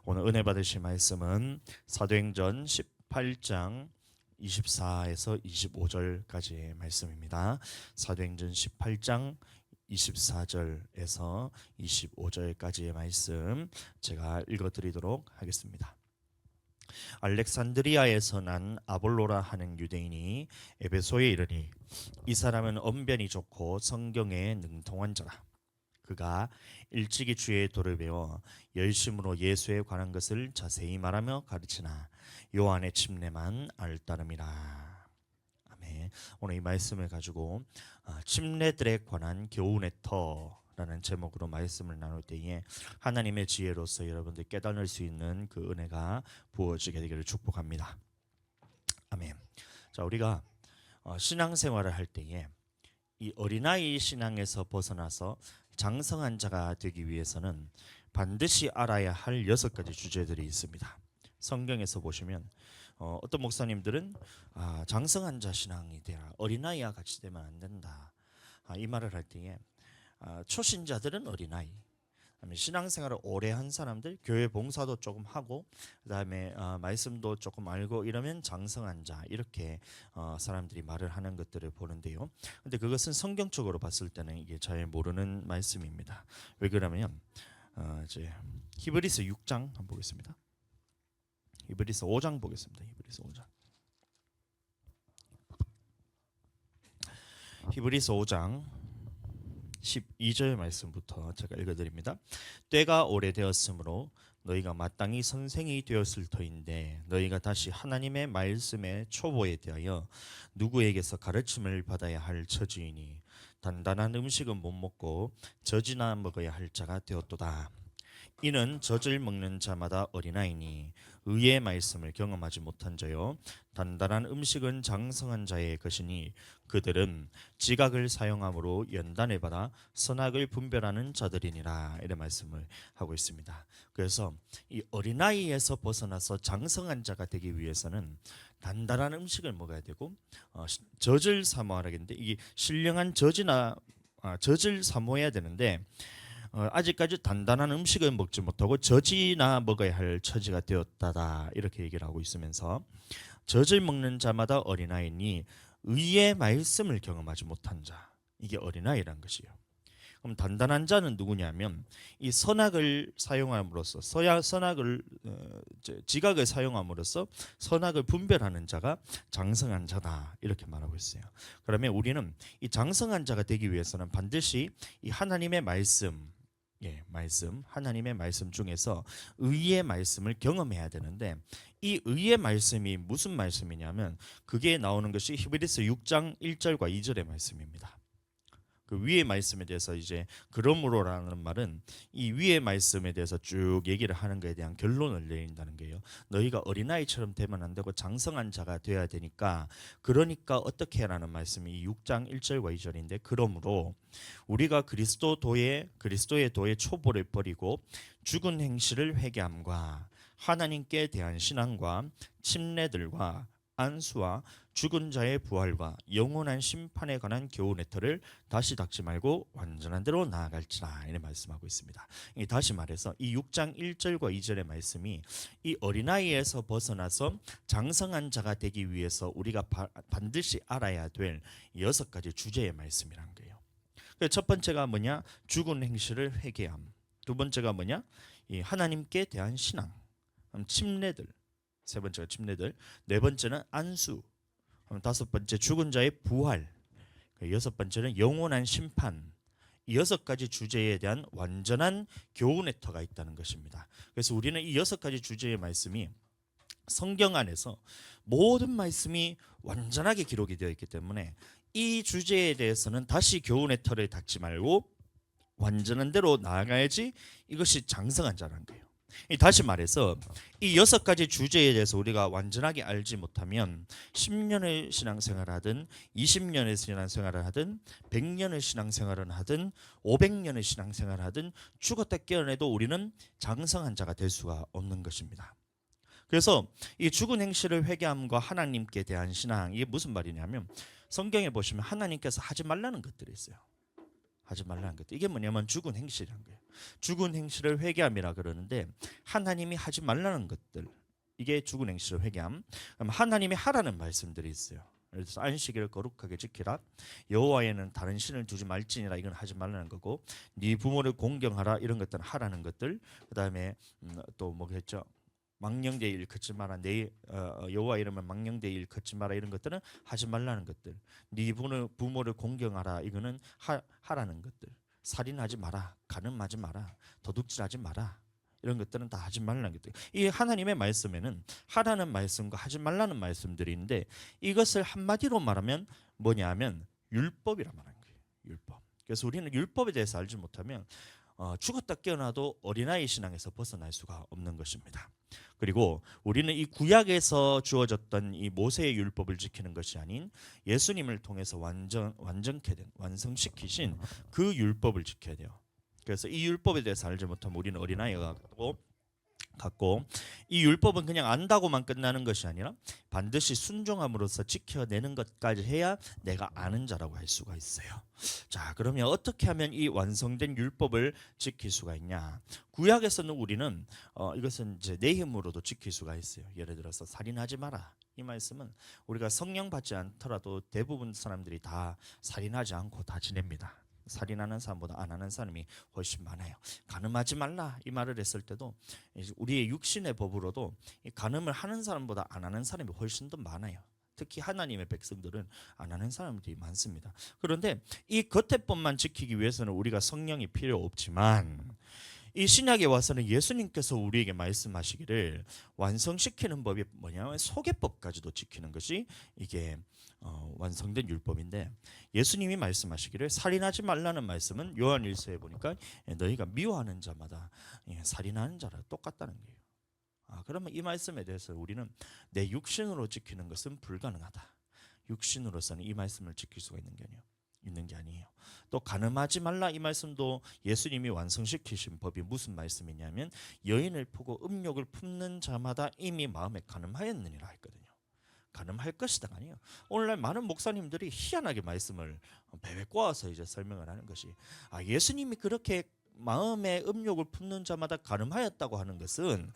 오늘 은혜 받으실 말씀은 사도행전 18장 24에서 25절까지의 말씀입니다. 사도행전 18장 24절에서 25절까지의 말씀 제가 읽어드리도록 하겠습니다. 알렉산드리아에서 난 아볼로라 하는 유대인이 에베소에 이르니 이 사람은 언변이 좋고 성경에 능통한 자라. 그가 일찍이 주의 도를 배워 열심으로 예수에 관한 것을 자세히 말하며 가르치나 요한의 침례만 알 따름이라. 아멘. 오늘 이 말씀을 가지고 침례들에 관한 교훈의 터라는 제목으로 말씀을 나눌 때에 하나님의 지혜로서 여러분들 깨달을 수 있는 그 은혜가 부어지게 되기를 축복합니다. 아멘. 자, 우리가 신앙생활을 할 때에 이 어린아이 신앙에서 벗어나서 장성한 자가 되기 위해서는 반드시 알아야 할 6가지 주제들이 있습니다. 성경에서 보시면 어떤 목사님들은 장성한 자 신앙이 되라, 어린아이와 같이 되면 안 된다, 이 말을 할 때에 초신자들은 어린아이, 신앙생활을 오래 한 사람들, 교회 봉사도 조금 하고 그다음에 말씀도 조금 알고 이러면 장성한 자, 이렇게 사람들이 말을 하는 것들을 보는데요. 근데 그것은 성경적으로 봤을 때는 이게 잘 모르는 말씀입니다. 왜 그러냐면 이제 히브리서 6장 한번 보겠습니다. 히브리서 5장 보겠습니다. 히브리서 5장. 히브리서 5장 12절 말씀부터 제가 읽어드립니다. 때가 오래되었으므로 너희가 마땅히 선생이 되었을 터인데 너희가 다시 하나님의 말씀의 초보에 대하여 누구에게서 가르침을 받아야 할 처지이니 단단한 음식은 못 먹고 젖이나 먹어야 할 자가 되었도다. 이는 젖을 먹는 자마다 어린아이니 의의 말씀을 경험하지 못한 자요 단단한 음식은 장성한 자의 것이니 그들은 지각을 사용함으로 연단을 받아 선악을 분별하는 자들이니라. 이런 말씀을 하고 있습니다. 그래서 이 어린아이에서 벗어나서 장성한 자가 되기 위해서는 단단한 음식을 먹어야 되고 젖을 사모하라 했는데 이게 신령한 젖을 사모해야 되는데 아직까지 단단한 음식을 먹지 못하고 젖이나 먹어야 할 처지가 되었다다, 이렇게 얘기를 하고 있으면서 젖을 먹는 자마다 어린아이니 의의 말씀을 경험하지 못한 자, 이게 어린아이란 것이에요. 그럼 단단한 자는 누구냐면 이 선악을 사용함으로써 지각을 사용함으로써 선악을 분별하는 자가 장성한 자다, 이렇게 말하고 있어요. 그러면 우리는 이 장성한 자가 되기 위해서는 반드시 이 하나님의 말씀, 하나님의 말씀 중에서 의의 말씀을 경험해야 되는데 이 의의 말씀이 무슨 말씀이냐면 그게 나오는 것이 히브리서 6장 1절과 2절의 말씀입니다. 그 위의 말씀에 대해서 이제 그러므로라는 말은 이 위의 말씀에 대해서 쭉 얘기를 하는 것에 대한 결론을 내린다는 거예요. 너희가 어린아이처럼 되면 안 되고 장성한 자가 되어야 되니까, 그러니까 어떻게 하라는 말씀이 6장 1절과 2절인데, 그러므로 우리가 그리스도의 도의 초보를 버리고 죽은 행실을 회개함과 하나님께 대한 신앙과 침례들과 안수와 죽은 자의 부활과 영원한 심판에 관한 교훈의 터를 다시 닦지 말고 완전한 대로 나아갈지라, 이렇게 말씀하고 있습니다. 다시 말해서 이 6장 1절과 2절의 말씀이 이 어린아이에서 벗어나서 장성한 자가 되기 위해서 우리가 반드시 알아야 될 6가지 주제의 말씀이란 거예요. 첫 번째가 뭐냐? 죽은 행실을 회개함. 두 번째가 뭐냐? 이 하나님께 대한 신앙, 침례들. 세 번째가 침례들. 네 번째는 안수. 다섯 번째 죽은 자의 부활. 여섯 번째는 영원한 심판. 이 6가지 주제에 대한 완전한 교훈의 터가 있다는 것입니다. 그래서 우리는 이 6가지 주제의 말씀이 성경 안에서 모든 말씀이 완전하게 기록이 되어 있기 때문에 이 주제에 대해서는 다시 교훈의 터를 닦지 말고 완전한 대로 나아가야지 이것이 장성한 자라는 거예요. 다시 말해서 이 6가지 주제에 대해서 우리가 완전하게 알지 못하면 10년의 신앙생활을 하든 20년의 신앙생활을 하든 100년의 신앙생활을 하든 500년의 신앙생활을 하든 죽었다 깨어나도 우리는 장성한 자가 될 수가 없는 것입니다. 그래서 이 죽은 행실을 회개함과 하나님께 대한 신앙, 이게 무슨 말이냐면 성경에 보시면 하나님께서 하지 말라는 것들이 있어요. 하지 말라는 것들. 이게 뭐냐면 죽은 행실이라는 거예요. 죽은 행실을 회개함이라 그러는데 하나님이 하지 말라는 것들, 이게 죽은 행실을 회개함. 그럼 하나님이 하라는 말씀들이 있어요. 그래서 안식일을 거룩하게 지키라. 여호와에는 다른 신을 두지 말지니라. 이건 하지 말라는 거고, 네 부모를 공경하라. 이런 것들은 하라는 것들. 그다음에 또 뭐겠죠? 망령되이 일컫지 마라. 내 여호와 이름을 망령되이 일컫지 마라. 이런 것들은 하지 말라는 것들. 네 부모를 공경하라. 이거는 하라는 것들. 살인하지 마라. 간음하지 마라. 도둑질하지 마라. 이런 것들은 다 하지 말라는 것들. 이 하나님의 말씀에는 하라는 말씀과 하지 말라는 말씀들이 있는데, 이것을 한마디로 말하면 뭐냐면 율법이라 말하는 거예요. 율법. 그래서 우리는 율법에 대해서 알지 못하면 죽었다 깨어나도 어린아이 신앙에서 벗어날 수가 없는 것입니다. 그리고 우리는 이 구약에서 주어졌던 이 모세의 율법을 지키는 것이 아닌 예수님을 통해서 완전케 된, 완성시키신 그 율법을 지켜야 돼요. 그래서 이 율법에 대해서 알지 못하면 우리는 어린아이가 같고, 이 율법은 그냥 안다고만 끝나는 것이 아니라 반드시 순종함으로써 지켜내는 것까지 해야 내가 아는 자라고 할 수가 있어요. 자, 그러면 어떻게 하면 이 완성된 율법을 지킬 수가 있냐? 구약에서는 우리는 이것은 이제 내 힘으로도 지킬 수가 있어요. 예를 들어서 살인하지 마라. 이 말씀은 우리가 성령 받지 않더라도 대부분 사람들이 다 살인하지 않고 다 지냅니다. 살인하는 사람보다 안 하는 사람이 훨씬 많아요. 간음하지 말라 이 말을 했을 때도 우리의 육신의 법으로도 간음을 하는 사람보다 안 하는 사람이 훨씬 더 많아요. 특히 하나님의 백성들은 안 하는 사람들이 많습니다. 그런데 이 겉의 법만 지키기 위해서는 우리가 성령이 필요 없지만, 이 신약에 와서는 예수님께서 우리에게 말씀하시기를 완성시키는 법이 뭐냐면 속의 법까지도 지키는 것이 이게 완성된 율법인데, 예수님이 말씀하시기를 살인하지 말라는 말씀은 요한일서에 보니까 너희가 미워하는 자마다 살인하는 자랑 똑같다는 거예요. 그러면 이 말씀에 대해서 우리는 내 육신으로 지키는 것은 불가능하다. 육신으로서는 이 말씀을 지킬 수가 있는 게 아니에요. 또 간음하지 말라 이 말씀도 예수님이 완성시키신 법이 무슨 말씀이냐면 여인을 보고 음욕을 품는 자마다 이미 마음에 간음하였느니라 했거든요. 간음할 것이다가 아니에요. 오늘날 많은 목사님들이 희한하게 말씀을 배에 꼬아서 이제 설명을 하는 것이, 예수님이 그렇게 마음에 음욕을 품는 자마다 간음하였다고 하는 것은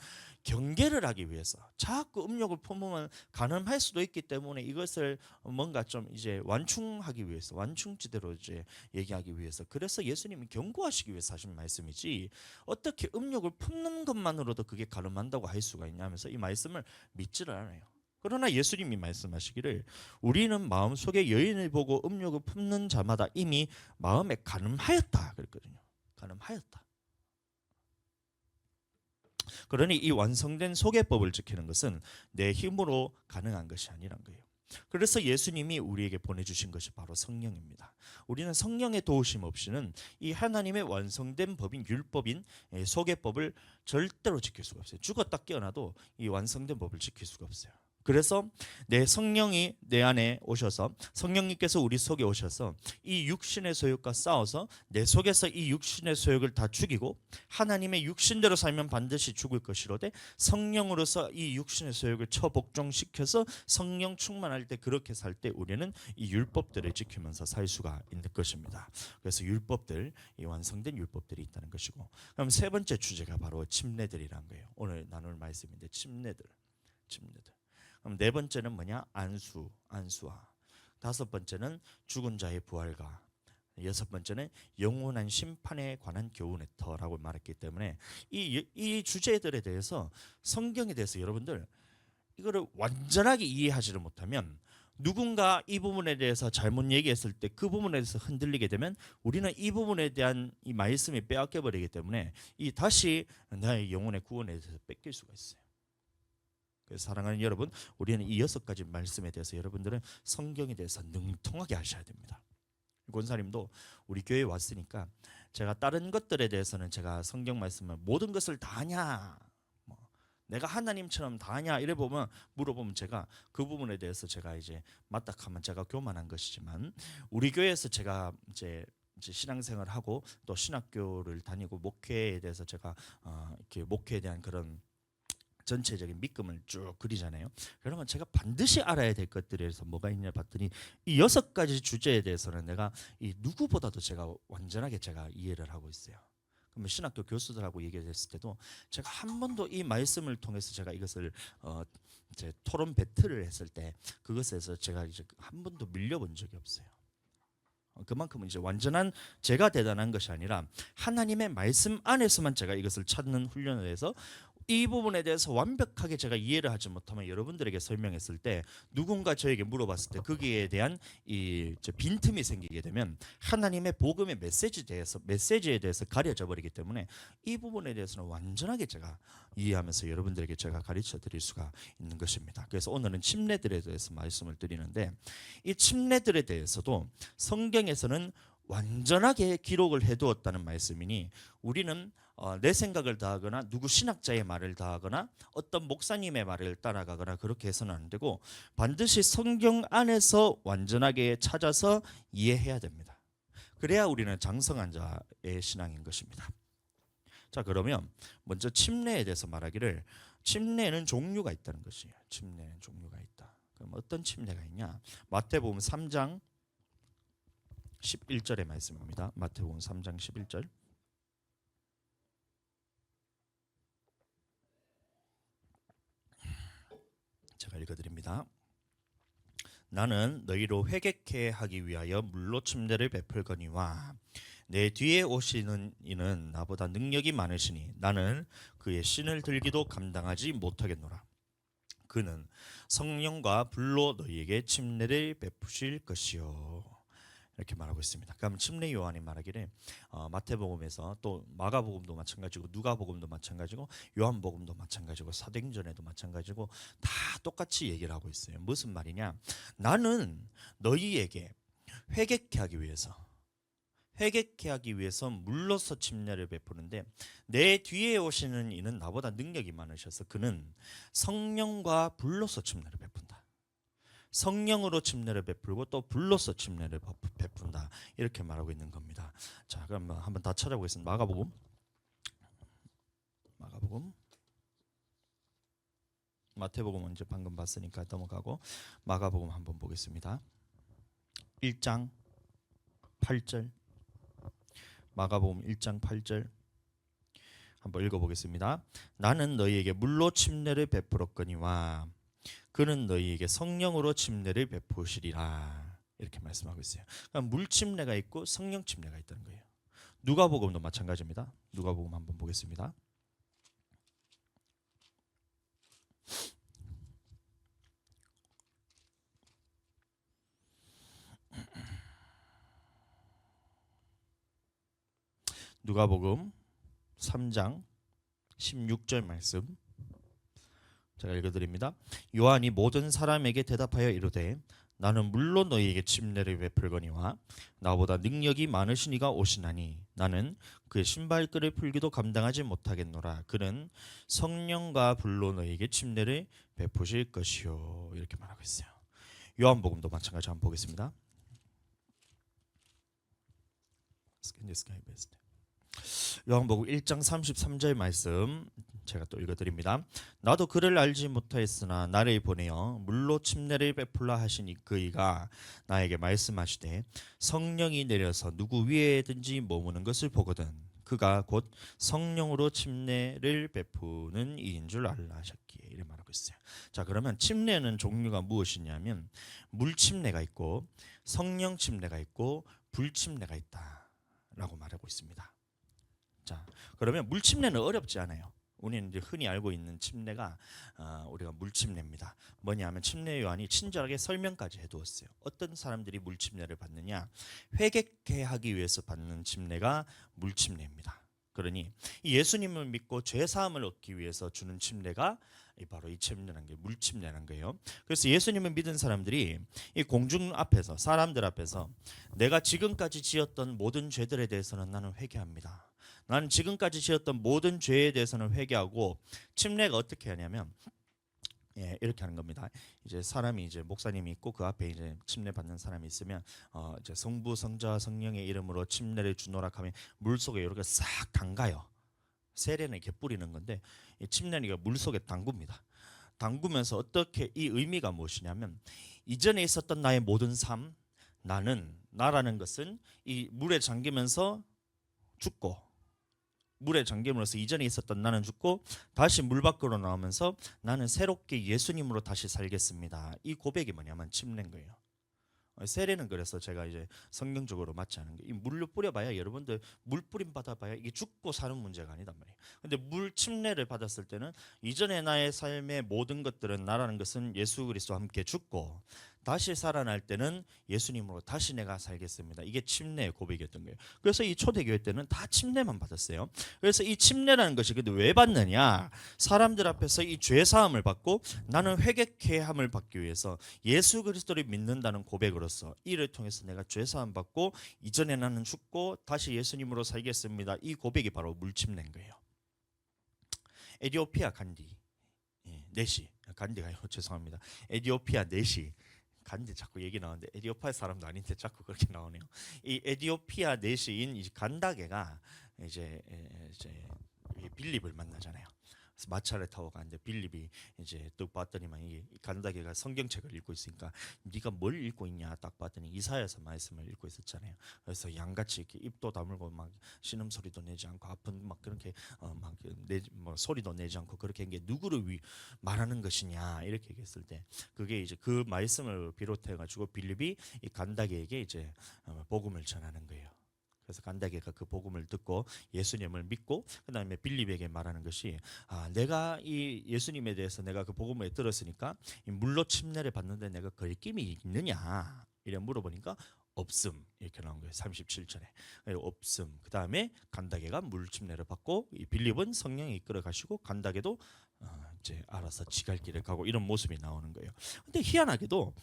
경계를 하기 위해서, 자꾸 음욕을 품으면 간음할 수도 있기 때문에 이것을 뭔가 좀 이제 완충하기 위해서, 완충지대로 이제 얘기하기 위해서, 그래서 예수님이 경고하시기 위해서 하신 말씀이지 어떻게 음욕을 품는 것만으로도 그게 간음한다고 할 수가 있냐면서 이 말씀을 믿지를 않아요. 그러나 예수님이 말씀하시기를 우리는 마음속에 여인을 보고 음욕을 품는 자마다 이미 마음에 간음하였다 그랬거든요. 간음하였다. 그러니 이 완성된 소개법을 지키는 것은 내 힘으로 가능한 것이 아니란 거예요. 그래서 예수님이 우리에게 보내주신 것이 바로 성령입니다. 우리는 성령의 도우심 없이는 이 하나님의 완성된 법인 율법인 소개법을 절대로 지킬 수가 없어요. 죽었다 깨어나도 이 완성된 법을 지킬 수가 없어요. 그래서 내 성령이 내 안에 오셔서, 성령님께서 우리 속에 오셔서 이 육신의 소욕과 싸워서 내 속에서 이 육신의 소욕을 다 죽이고, 하나님의 육신대로 살면 반드시 죽을 것이로되 성령으로서 이 육신의 소욕을 처복종시켜서 성령 충만할 때, 그렇게 살 때 우리는 이 율법들을 지키면서 살 수가 있는 것입니다. 그래서 율법들, 이 완성된 율법들이 있다는 것이고, 그럼 세 번째 주제가 바로 침례들이란 거예요. 오늘 나눌 말씀인데 침례들. 그럼 네 번째는 뭐냐? 안수화. 다섯 번째는 죽은 자의 부활과, 여섯 번째는 영원한 심판에 관한 교훈의 터라고 말했기 때문에 이 주제들에 대해서, 성경에 대해서 여러분들 이거를 완전하게 이해하지를 못하면, 누군가 이 부분에 대해서 잘못 얘기했을 때 그 부분에 대해서 흔들리게 되면 우리는 이 부분에 대한 이 말씀이 빼앗겨 버리기 때문에 이 다시 나의 영혼의 구원에 대해서 뺏길 수가 있어요. 그래서 사랑하는 여러분, 우리는 이 6가지 말씀에 대해서 여러분들은 성경에 대해서 능통하게 하셔야 됩니다. 권사님도 우리 교회에 왔으니까 제가 다른 것들에 대해서는 제가 성경 말씀을 모든 것을 다 아냐, 내가 하나님처럼 다 아냐 이래 보면 물어보면 제가 그 부분에 대해서 제가 이제 맞닥하면 제가 교만한 것이지만, 우리 교회에서 제가 이제 신앙생활을 하고 또 신학교를 다니고 목회에 대해서 제가 이렇게 목회에 대한 그런 전체적인 믿음을 쭉 그리잖아요. 그러면 제가 반드시 알아야 될 것들에서 뭐가 있냐 봤더니 이 6가지 주제에 대해서는 내가 이 누구보다도 제가 완전하게 제가 이해를 하고 있어요. 그러면 신학교 교수들하고 얘기했을 때도 제가 한 번도 이 말씀을 통해서 제가 이것을 제 토론 배틀을 했을 때 그것에서 제가 이제 한 번도 밀려본 적이 없어요. 그만큼 이제 완전한 제가 대단한 것이 아니라 하나님의 말씀 안에서만 제가 이것을 찾는 훈련을 해서 이 부분에 대해서 완벽하게 제가 이해를 하지 못하면 여러분들에게 설명했을 때 누군가 저에게 물어봤을 때 거기에 대한 이 빈틈이 생기게 되면 하나님의 복음의 메시지에 대해서 가려져 버리기 때문에 이 부분에 대해서는 완전하게 제가 이해하면서 여러분들에게 제가 가르쳐 드릴 수가 있는 것입니다. 그래서 오늘은 침례들에 대해서 말씀을 드리는데 이 침례들에 대해서도 성경에서는 완전하게 기록을 해두었다는 말씀이니 우리는 내 생각을 다하거나 누구 신학자의 말을 다하거나 어떤 목사님의 말을 따라가거나 그렇게 해서는 안 되고 반드시 성경 안에서 완전하게 찾아서 이해해야 됩니다. 그래야 우리는 장성한 자의 신앙인 것입니다. 자, 그러면 먼저 침례에 대해서 말하기를 침례는 종류가 있다는 것이에요. 침례는 종류가 있다. 그럼 어떤 침례가 있냐? 마태복음 3장 11절의 말씀입니다. 마태복음 3장 11절. 제가 읽어드립니다. 나는 너희로 회개케 하기 위하여 물로 침례를 베풀거니와 내 뒤에 오시는 이는 나보다 능력이 많으시니 나는 그의 신을 들기도 감당하지 못하겠노라. 그는 성령과 불로 너희에게 침례를 베푸실 것이요. 이렇게 말하고 있습니다. 그럼 침례 요한이 말하기를 마태복음에서 또 마가복음도 마찬가지고 누가복음도 마찬가지고 요한복음도 마찬가지고 사도행전에도 마찬가지고 다 똑같이 얘기를 하고 있어요. 무슨 말이냐? 나는 너희에게 회개케 하기 위해서 물로서 침례를 베푸는데 내 뒤에 오시는 이는 나보다 능력이 많으셔서 그는 성령과 불로서 침례를 베푼다. 성령으로 침례를 베풀고 또 불로서 침례를 베푼다. 이렇게 말하고 있는 겁니다. 자, 그럼 한번 다 찾아보겠습니다. 마가복음 마태복음은 이제 방금 봤으니까 넘어가고 마가복음 한번 보겠습니다. 1장 8절 마가복음 1장 8절 한번 읽어보겠습니다. 나는 너희에게 물로 침례를 베풀었거니와 그는 너희에게 성령으로 침례를 베푸시리라. 이렇게 말씀하고 있어요. 그러니까 물 침례가 있고 성령 침례가 있다는 거예요. 누가복음도 마찬가지입니다. 누가복음 한번 보겠습니다. 누가복음 3장 16절 말씀 제가 읽어드립니다. 요한이 모든 사람에게 대답하여 이르되 나는 물로 너희에게 침례를 베풀거니와 나보다 능력이 많으신 이가 오시나니 나는 그의 신발끈을 풀기도 감당하지 못하겠노라. 그는 성령과 불로 너희에게 침례를 베푸실 것이요. 이렇게 말하고 있어요. 요한복음도 마찬가지 한번 보겠습니다. 요한복음 1장 33절 말씀 제가 또 읽어드립니다. 나도 그를 알지 못하였으나 나를 보내어 물로 침례를 베풀라 하시니 그이가 나에게 말씀하시되 성령이 내려서 누구 위에든지 머무는 것을 보거든 그가 곧 성령으로 침례를 베푸는 이인 줄 알라 하셨기에 이렇게 말하고 있어요. 자, 그러면 침례는 종류가 무엇이냐면 물 침례가 있고 성령 침례가 있고 불 침례가 있다라고 말하고 있습니다. 자, 그러면 물 침례는 어렵지 않아요. 우리는 이제 흔히 알고 있는 침례가 우리가 물 침례입니다. 뭐냐면 침례 요한이 친절하게 설명까지 해두었어요. 어떤 사람들이 물 침례를 받느냐? 회개케 하기 위해서 받는 침례가 물 침례입니다. 그러니 예수님을 믿고 죄 사함을 얻기 위해서 주는 침례가 바로 이 침례라는 게 물 침례라는 거예요. 그래서 예수님을 믿은 사람들이 이 공중 앞에서 사람들 앞에서 내가 지금까지 지었던 모든 죄들에 대해서는 나는 회개합니다. 나는 지금까지 지었던 모든 죄에 대해서는 회개하고 침례가 어떻게 하냐면 이렇게 하는 겁니다. 이제 사람이 이제 목사님이 있고 그 앞에 이제 침례 받는 사람이 있으면 이제 성부 성자 성령의 이름으로 침례를 주노라 하면 물 속에 이렇게 싹 담가요. 세례는 이렇게 뿌리는 건데 이 침례는 물 속에 담굽니다. 담그면서 어떻게 이 의미가 무엇이냐면 이전에 있었던 나의 모든 삶, 나라는 것은 이 물에 잠기면서 죽고 물에 잠김으로써 이전에 있었던 나는 죽고 다시 물 밖으로 나오면서 나는 새롭게 예수님으로 다시 살겠습니다. 이 고백이 뭐냐면 침례인 거예요. 세례는 그래서 제가 이제 성경적으로 맞지 않은 게 이 물로 뿌려봐야 여러분들 물 뿌림 받아봐야 이게 죽고 사는 문제가 아니단 말이에요. 근데 물 침례를 받았을 때는 이전의 나의 삶의 모든 것들은 나라는 것은 예수 그리스도와 함께 죽고 다시 살아날 때는 예수님으로 다시 내가 살겠습니다. 이게 침례의 고백이었던 거예요. 그래서 이 초대교회 때는 다 침례만 받았어요. 그래서 이 침례라는 것이 근데 왜 받느냐? 사람들 앞에서 이 죄 사함을 받고 나는 회개케 함을 받기 위해서 예수 그리스도를 믿는다는 고백으로서 이를 통해서 내가 죄 사함 받고 이전에 나는 죽고 다시 예수님으로 살겠습니다. 이 고백이 바로 물침례인 거예요. 에디오피아 간디 네시 간디가요. 죄송합니다. 에디오피아 네시 간디 자꾸 얘기 나오는데 에디오피아 사람도 아닌데 자꾸 그렇게 나오네요. 이 에디오피아 내시인 이 간다게가 이제 빌립을 만나잖아요. 그래서 마차를 타고 가는데 빌립이 이제 딱 봤더니만 이 간다게가 성경책을 읽고 있으니까 네가 뭘 읽고 있냐 딱 봤더니 이사야서 말씀을 읽고 있었잖아요. 그래서 양같이 이렇게 입도 다물고 막 신음 소리도 내지 않고 아픈 막 그렇게 뭐 소리도 내지 않고 그렇게 한 게 누구를 말하는 것이냐 이렇게 얘기했을 때 그게 이제 그 말씀을 비롯해 가지고 빌립이 이 간다게에게 이제 복음을 전하는 거예요. 그래서 간다게가 그 복음을 듣고 예수님을 믿고 그다음에 빌립에게 말하는 것이 내가 이 예수님에 대해서 내가 그 복음을 들었으니까 이 물로 침례를 받는데 내가 거리낌이 있느냐 이래 물어보니까 없음 이렇게 나온 거예요. 37절에 없음. 그다음에 간다게가 물 침례를 받고 이 빌립은 성령에 이끌어 가시고 간다게도 이제 알아서 지갈 길을 가고 이런 모습이 나오는 거예요. 근데 희한하게도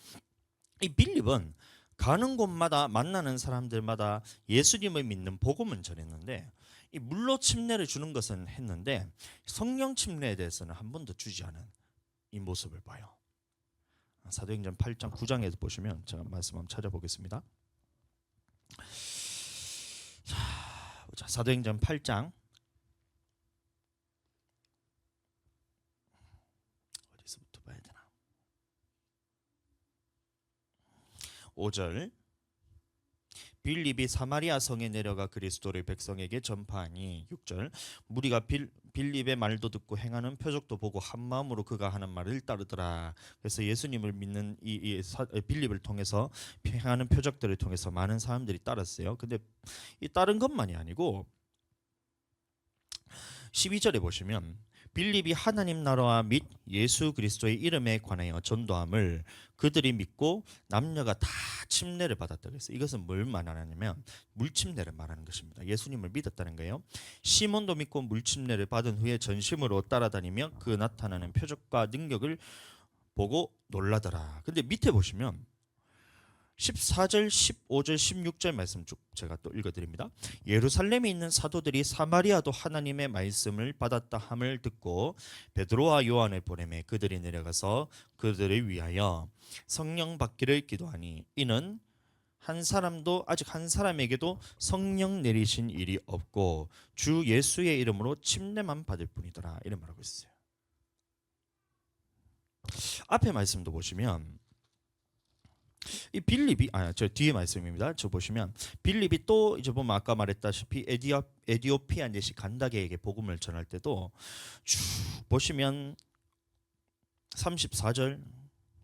이 빌립은 가는 곳마다 만나는 사람들마다 예수님을 믿는 복음은 전했는데 이 물로 침례를 주는 것은 했는데 성령 침례에 대해서는 한 번도 주지 않은 이 모습을 봐요. 사도행전 8장 9장에서 보시면 제가 말씀 한번 찾아보겠습니다. 자, 사도행전 8장 어디서부터 봐야 되나? 5절 빌립이 사마리아 성에 내려가 그리스도를 백성에게 전파하니 6절 무리가 빌립의 말도 듣고 행하는 표적도 보고 한 마음으로 그가 하는 말을 따르더라. 그래서 예수님을 믿는 빌립을 통해서 행하는 표적들을 통해서 많은 사람들이 따랐어요. 근데 이 따른 것만이 아니고 12절에 보시면 빌립이 하나님 나라와 및 예수 그리스도의 이름에 관하여 전도함을 그들이 믿고 남녀가 다 침례를 받았다. 그래서 이것은 뭘 말하냐면 물침례를 말하는 것입니다. 예수님을 믿었다는 거예요. 시몬도 믿고 물침례를 받은 후에 전심으로 따라다니며 그 나타나는 표적과 능력을 보고 놀라더라. 근데 밑에 보시면 14절, 15절, 16절 말씀 쭉 제가 또 읽어드립니다. 예루살렘에 있는 사도들이 사마리아도 하나님의 말씀을 받았다 함을 듣고 베드로와 요한을 보내매 그들이 내려가서 그들을 위하여 성령 받기를 기도하니 이는 아직 한 사람에게도 성령 내리신 일이 없고 주 예수의 이름으로 침례만 받을 뿐이더라 이런 말하고 있어요. 앞에 말씀도 보시면 이 빌립이 저 뒤에 말씀입니다. 저 보시면 빌립이 또 이제 보면 아까 말했다시피 에디오피아 내시 간다게에게 복음을 전할 때도 쭉 보시면 34절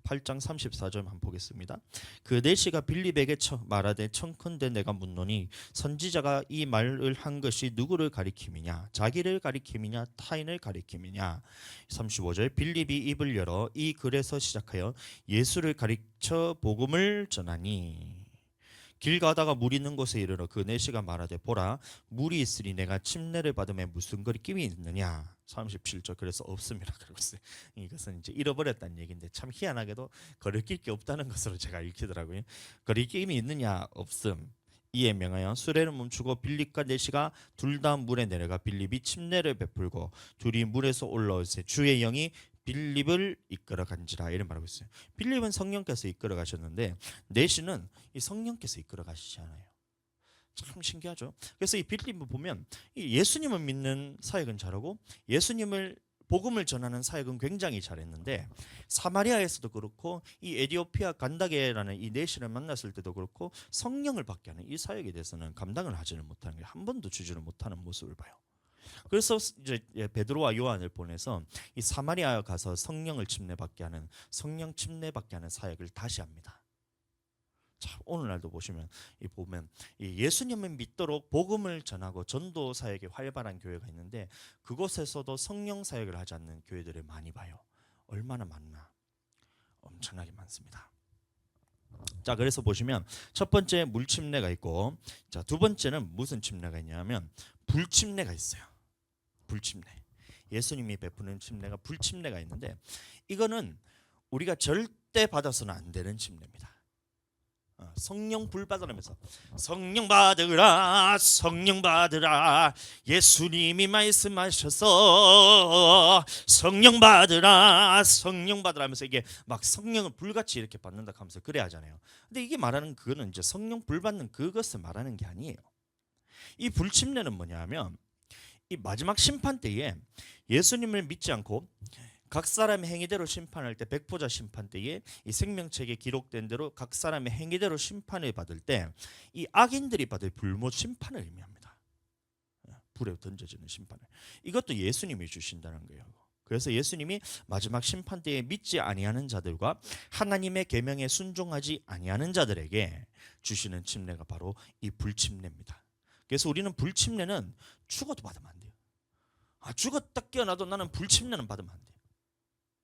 8장 34절 한번 보겠습니다. 그 내시가 빌립에게 말하되 청컨대 내가 묻노니 선지자가 이 말을 한 것이 누구를 가리킴이냐 자기를 가리킴이냐 타인을 가리킴이냐 35절 빌립이 입을 열어 이 글에서 시작하여 예수를 가리쳐 복음을 전하니 길 가다가 물 있는 곳에 이르러 그 내시가 말하되 보라 물이 있으니 내가 침례를 받음에 무슨 거리낌이 있느냐 37절 그래서 없습니다. 그러고 있어요. 이것은 이제 잃어버렸다는 얘기인데 참 희한하게도 거리낄 게 없다는 것으로 제가 읽히더라고요. 거리낌이 있느냐 없음. 이에 명하여 수레를 멈추고 빌립과 내시가 둘 다 물에 내려가 빌립이 침례를 베풀고 둘이 물에서 올라올세 주의 영이 빌립을 이끌어 간지라 이런 말하고 있어요. 빌립은 성령께서 이끌어 가셨는데 내시는 이 성령께서 이끌어 가시지 않아요. 참 신기하죠. 그래서 이 빌립을 보면 이 예수님을 믿는 사역은 잘하고 예수님을 복음을 전하는 사역은 굉장히 잘했는데 사마리아에서도 그렇고 이 에디오피아 간다게라는 이 내시를 만났을 때도 그렇고 성령을 받게 하는 이 사역에 대해서는 감당을 하지는 못하는 게 한 번도 주지를 못하는 모습을 봐요. 그래서 이제 베드로와 요한을 보내서 이 사마리아 가서 성령을 침례받게 하는 성령 침례받게 하는 사역을 다시 합니다. 자, 오늘날도 보시면 이 예수님을 믿도록 복음을 전하고 전도 사역이 활발한 교회가 있는데 그곳에서도 성령 사역을 하지 않는 교회들을 많이 봐요. 얼마나 많나? 엄청나게 많습니다. 자, 그래서 보시면 첫 번째 물 침례가 있고, 자, 두 번째는 무슨 침례가 있냐면 불 침례가 있어요. 불 침례. 예수님이 베푸는 침례가 불 침례가 있는데 이거는 우리가 절대 받아서는 안 되는 침례입니다. 성령 불 받으라면서 성령 받으라 성령 받으라 예수님이 말씀하셔서 성령 받으라 성령 받으라면서 이게 막 성령을 불같이 이렇게 받는다 하면서 그래 하잖아요. 근데 이게 말하는 그거는 이제 성령 불 받는 그것을 말하는 게 아니에요. 이 불침례는 뭐냐면 이 마지막 심판 때에 예수님을 믿지 않고 각 사람의 행위대로 심판할 때 백보자 심판 때에 이 생명책에 기록된 대로 각 사람의 행위대로 심판을 받을 때 이 악인들이 받을 불못 심판을 의미합니다. 불에 던져지는 심판을. 이것도 예수님이 주신다는 거예요. 그래서 예수님이 마지막 심판 때에 믿지 아니하는 자들과 하나님의 계명에 순종하지 아니하는 자들에게 주시는 침례가 바로 이 불침례입니다. 그래서 우리는 불침례는 죽어도 받으면 안 돼요. 죽었다 깨어나도 나는 불침례는 받으면 안 돼요.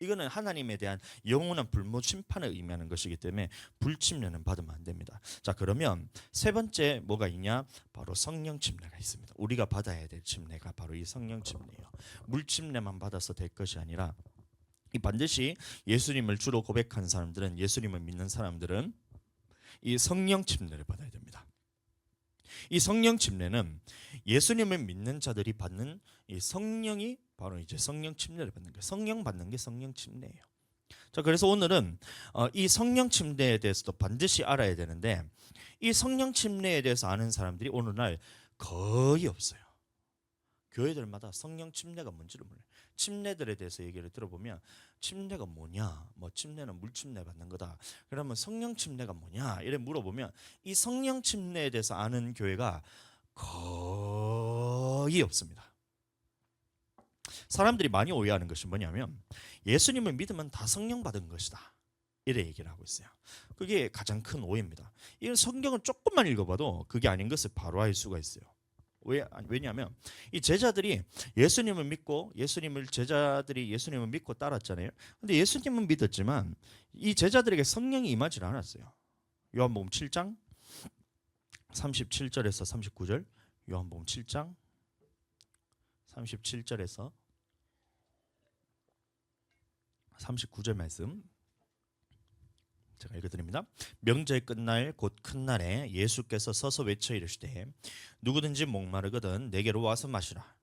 이거는 하나님에 대한 영원한 불못 심판을 의미하는 것이기 때문에 불침례는 받으면 안 됩니다. 자, 그러면 세 번째 뭐가 있냐? 바로 성령 침례가 있습니다. 우리가 받아야 될 침례가 바로 이 성령 침례예요. 물 침례만 받아서 될 것이 아니라 이 반드시 예수님을 주로 고백한 사람들은 예수님을 믿는 사람들은 이 성령 침례를 받아야 됩니다. 이 성령 침례는 예수님을 믿는 자들이 받는 이 성령이 바로 이제 성령 침례를 받는 거예요. 성령 받는 게 성령 침례예요. 자, 그래서 오늘은 이 성령 침례에 대해서도 반드시 알아야 되는데 이 성령 침례에 대해서 아는 사람들이 오늘날 거의 없어요. 교회들마다 성령 침례가 뭔지를 몰라요. 침례들에 대해서 얘기를 들어보면 침례가 뭐냐, 뭐 침례는 물 침례 받는 거다. 그러면 성령 침례가 뭐냐 이래 물어보면 이 성령 침례에 대해서 아는 교회가 거의 없습니다. 사람들이 많이 오해하는 것이 뭐냐면 예수님을 믿으면 다 성령 받은 것이다 이래 얘기를 하고 있어요. 그게 가장 큰 오해입니다. 이 성경을 조금만 읽어봐도 그게 아닌 것을 바로 알 수가 있어요. 왜냐하면 이 제자들이 예수님을 믿고 제자들이 예수님을 믿고 따랐잖아요. 근데 예수님은 믿었지만 이 제자들에게 성령이 임하지 않았어요. 요한복음 7장 37절에서 39절, 요한복음 7장 37절에서 39절 말씀 제가 읽어드립니다. 명절 끝날 곧 큰 날에 예수께서 서서 외쳐 이르시되 누구든지 목마르거든 내게로 와서 마시라.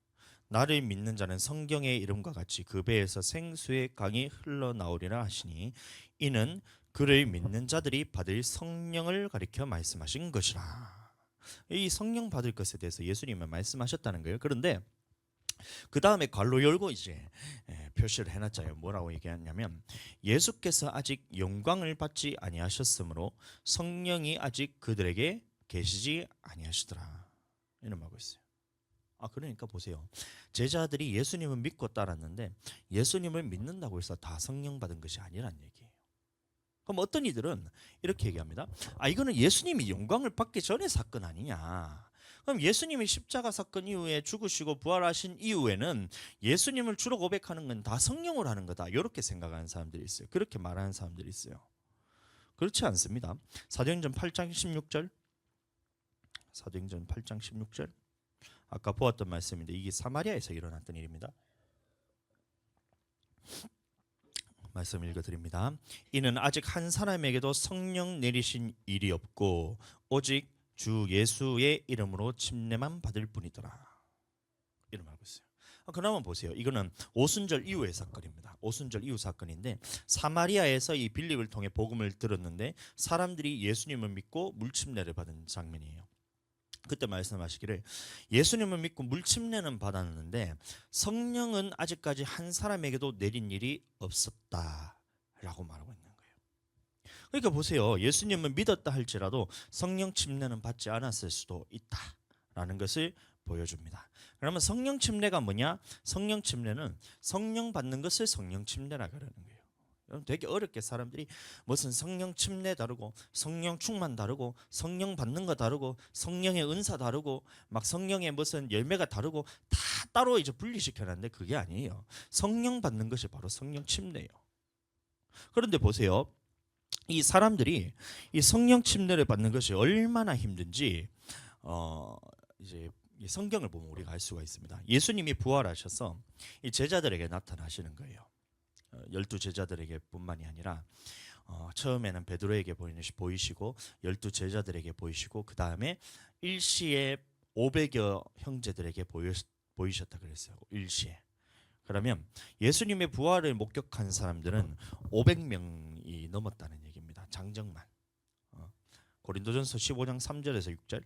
나를 믿는 자는 성경의 이름과 같이 그 배에서 생수의 강이 흘러나오리라 하시니 이는 그를 믿는 자들이 받을 성령을 가리켜 말씀하신 것이라. 이 성령 받을 것에 대해서 예수님은 말씀하셨다는 거예요. 그런데 그 다음에 괄호 열고 이제 표시를 해놨잖아요. 뭐라고 얘기하냐면 예수께서 아직 영광을 받지 아니하셨으므로 성령이 아직 그들에게 계시지 아니하시더라 이런 말하고 있어요. 그러니까 보세요. 제자들이 예수님을 믿고 따랐는데 예수님을 믿는다고 해서 다 성령 받은 것이 아니란 얘기예요. 그럼 어떤 이들은 이렇게 얘기합니다. 이거는 예수님이 영광을 받기 전의 사건 아니냐. 그럼 예수님이 십자가 사건 이후에 죽으시고 부활하신 이후에는 예수님을 주로 고백하는 건 다 성령으로 하는 거다. 이렇게 생각하는 사람들이 있어요. 그렇게 말하는 사람들이 있어요. 그렇지 않습니다. 사도행전 8장 16절. 사도행전 8장 16절. 아까 보았던 말씀인데 이게 사마리아에서 일어났던 일입니다. 말씀 읽어드립니다. 이는 아직 한 사람에게도 성령 내리신 일이 없고 오직 주 예수의 이름으로 침례만 받을 뿐이더라. 이런 말하고 있어요. 그러면 보세요. 이거는 오순절 이후의 사건입니다. 오순절 이후 사건인데 사마리아에서 이 빌립을 통해 복음을 들었는데 사람들이 예수님을 믿고 물침례를 받은 장면이에요. 그때 말씀하시기를 예수님을 믿고 물침례는 받았는데 성령은 아직까지 한 사람에게도 내린 일이 없었다라고 말하고 있는 거예요. 그러니까 보세요. 예수님을 믿었다 할지라도 성령 침례는 받지 않았을 수도 있다라는 것을 보여줍니다. 그러면 성령 침례가 뭐냐? 성령 침례는 성령 받는 것을 성령 침례라 그러는 거예요. 되게 어렵게 사람들이 무슨 성령 침례 다르고 성령 충만 다르고 성령 받는 거 다르고 성령의 은사 다르고 막 성령의 무슨 열매가 다르고 다 따로 이제 분리시켜놨는데 그게 아니에요. 성령 받는 것이 바로 성령 침례예요. 그런데 보세요. 이 사람들이 이 성령 침례를 받는 것이 얼마나 힘든지 이제 이 성경을 보면 우리가 알 수가 있습니다. 예수님이 부활하셔서 이 제자들에게 나타나시는 거예요. 12 제자들에게 뿐만이 아니라 처음에는 베드로에게 보이시고 12 제자들에게 보이시고 그 다음에 일시에 500여 형제들에게 보이셨다 그랬어요. 일시에. 그러면 예수님의 부활을 목격한 사람들은 500명이 넘었다는 얘기입니다. 장정만. 고린도전서 15장 3절에서 6절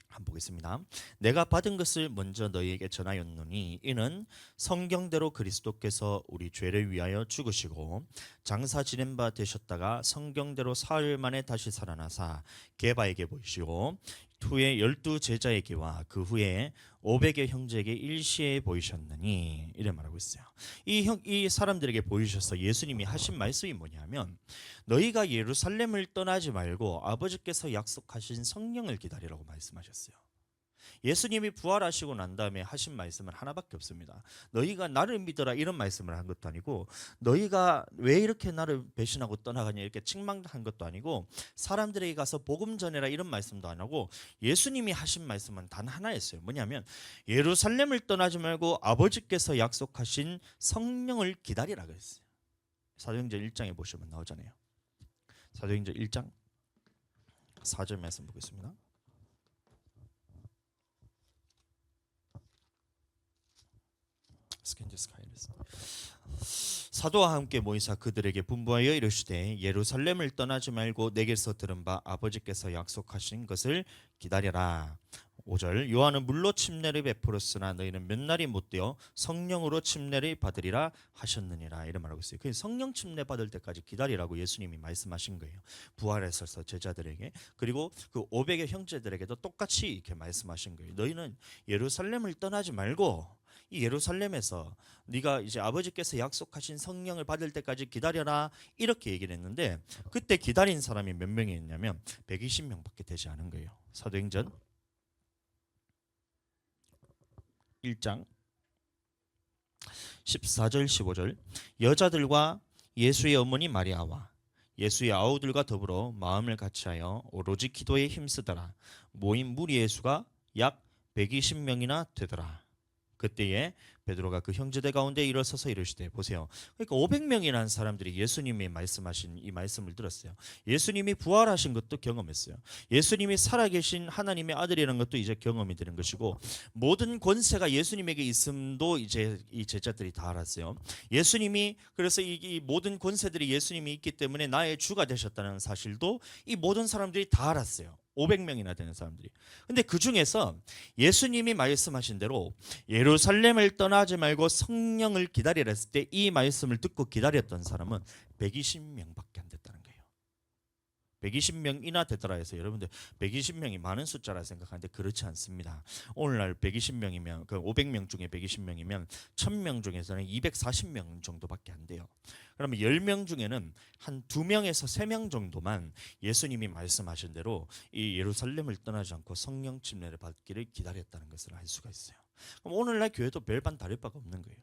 한번 보겠습니다. 내가 받은 것을 먼저 너희에게 전하였노니 이는 성경대로 그리스도께서 우리 죄를 위하여 죽으시고 장사 지낸 바 되셨다가 성경대로 사흘 만에 다시 살아나사 게바에게 보이시고 후에 12 제자에게와 그 후에 500의 형제에게 일시에 보이셨느니 이래 말하고 있어요. 이 사람들에게 보이셔서 예수님이 하신 말씀이 뭐냐면 너희가 예루살렘을 떠나지 말고 아버지께서 약속하신 성령을 기다리라고 말씀하셨어요. 예수님이 부활하시고 난 다음에 하신 말씀은 하나밖에 없습니다. 너희가 나를 믿어라 이런 말씀을 한 것도 아니고 너희가 왜 이렇게 나를 배신하고 떠나가냐 이렇게 책망한 것도 아니고 사람들에게 가서 복음 전해라 이런 말씀도 안 하고 예수님이 하신 말씀은 단 하나였어요. 뭐냐면 예루살렘을 떠나지 말고 아버지께서 약속하신 성령을 기다리라 그랬어요. 사도행전 1장에 보시면 나오잖아요. 사도행전 1장 4절 말씀 보겠습니다. 사도와 함께 모이사 그들에게 분부하여 이르시되 예루살렘을 떠나지 말고 내게서 들은 바 아버지께서 약속하신 것을 기다려라. 5절 요한은 물로 침례를 베풀었으나 너희는 몇 날이 못되어 성령으로 침례를 받으리라 하셨느니라 이런 말하고 있어요. 그 성령 침례 받을 때까지 기다리라고 예수님이 말씀하신 거예요. 부활했어서 제자들에게 그리고 그 500의 형제들에게도 똑같이 이렇게 말씀하신 거예요. 너희는 예루살렘을 떠나지 말고 이 예루살렘에서 네가 이제 아버지께서 약속하신 성령을 받을 때까지 기다려라 이렇게 얘기를 했는데 그때 기다린 사람이 몇 명이었냐면 120명밖에 되지 않은 거예요. 사도행전 1장 14절 15절 여자들과 예수의 어머니 마리아와 예수의 아우들과 더불어 마음을 같이하여 오로지 기도에 힘쓰더라. 모인 무리의 수가 약 120명이나 되더라. 그때에 베드로가 그 형제들 가운데 일어서서 이르시되 보세요. 그러니까 500명이라는 사람들이 예수님이 말씀하신 이 말씀을 들었어요. 예수님이 부활하신 것도 경험했어요. 예수님이 살아계신 하나님의 아들이라는 것도 이제 경험이 되는 것이고 모든 권세가 예수님에게 있음도 이제 이 제자들이 다 알았어요. 예수님이 그래서 이 모든 권세들이 예수님이 있기 때문에 나의 주가 되셨다는 사실도 이 모든 사람들이 다 알았어요. 500명이나 되는 사람들이. 근데 그 중에서 예수님이 말씀하신 대로 예루살렘을 떠나지 말고 성령을 기다리라 했을 때 이 말씀을 듣고 기다렸던 사람은 120명밖에 안 됐다는 거예요. 120명이나 되더라 해서 여러분들 120명이 많은 숫자라 생각하는데 그렇지 않습니다. 오늘날 120명이면 그 500명 중에 120명이면 1000명 중에서는 240명 정도밖에 안 돼요. 그러면 10명 중에는 한 2명에서 3명 정도만 예수님이 말씀하신 대로 이 예루살렘을 떠나지 않고 성령 침례를 받기를 기다렸다는 것을 알 수가 있어요. 그럼 오늘날 교회도 별반 다를 바가 없는 거예요.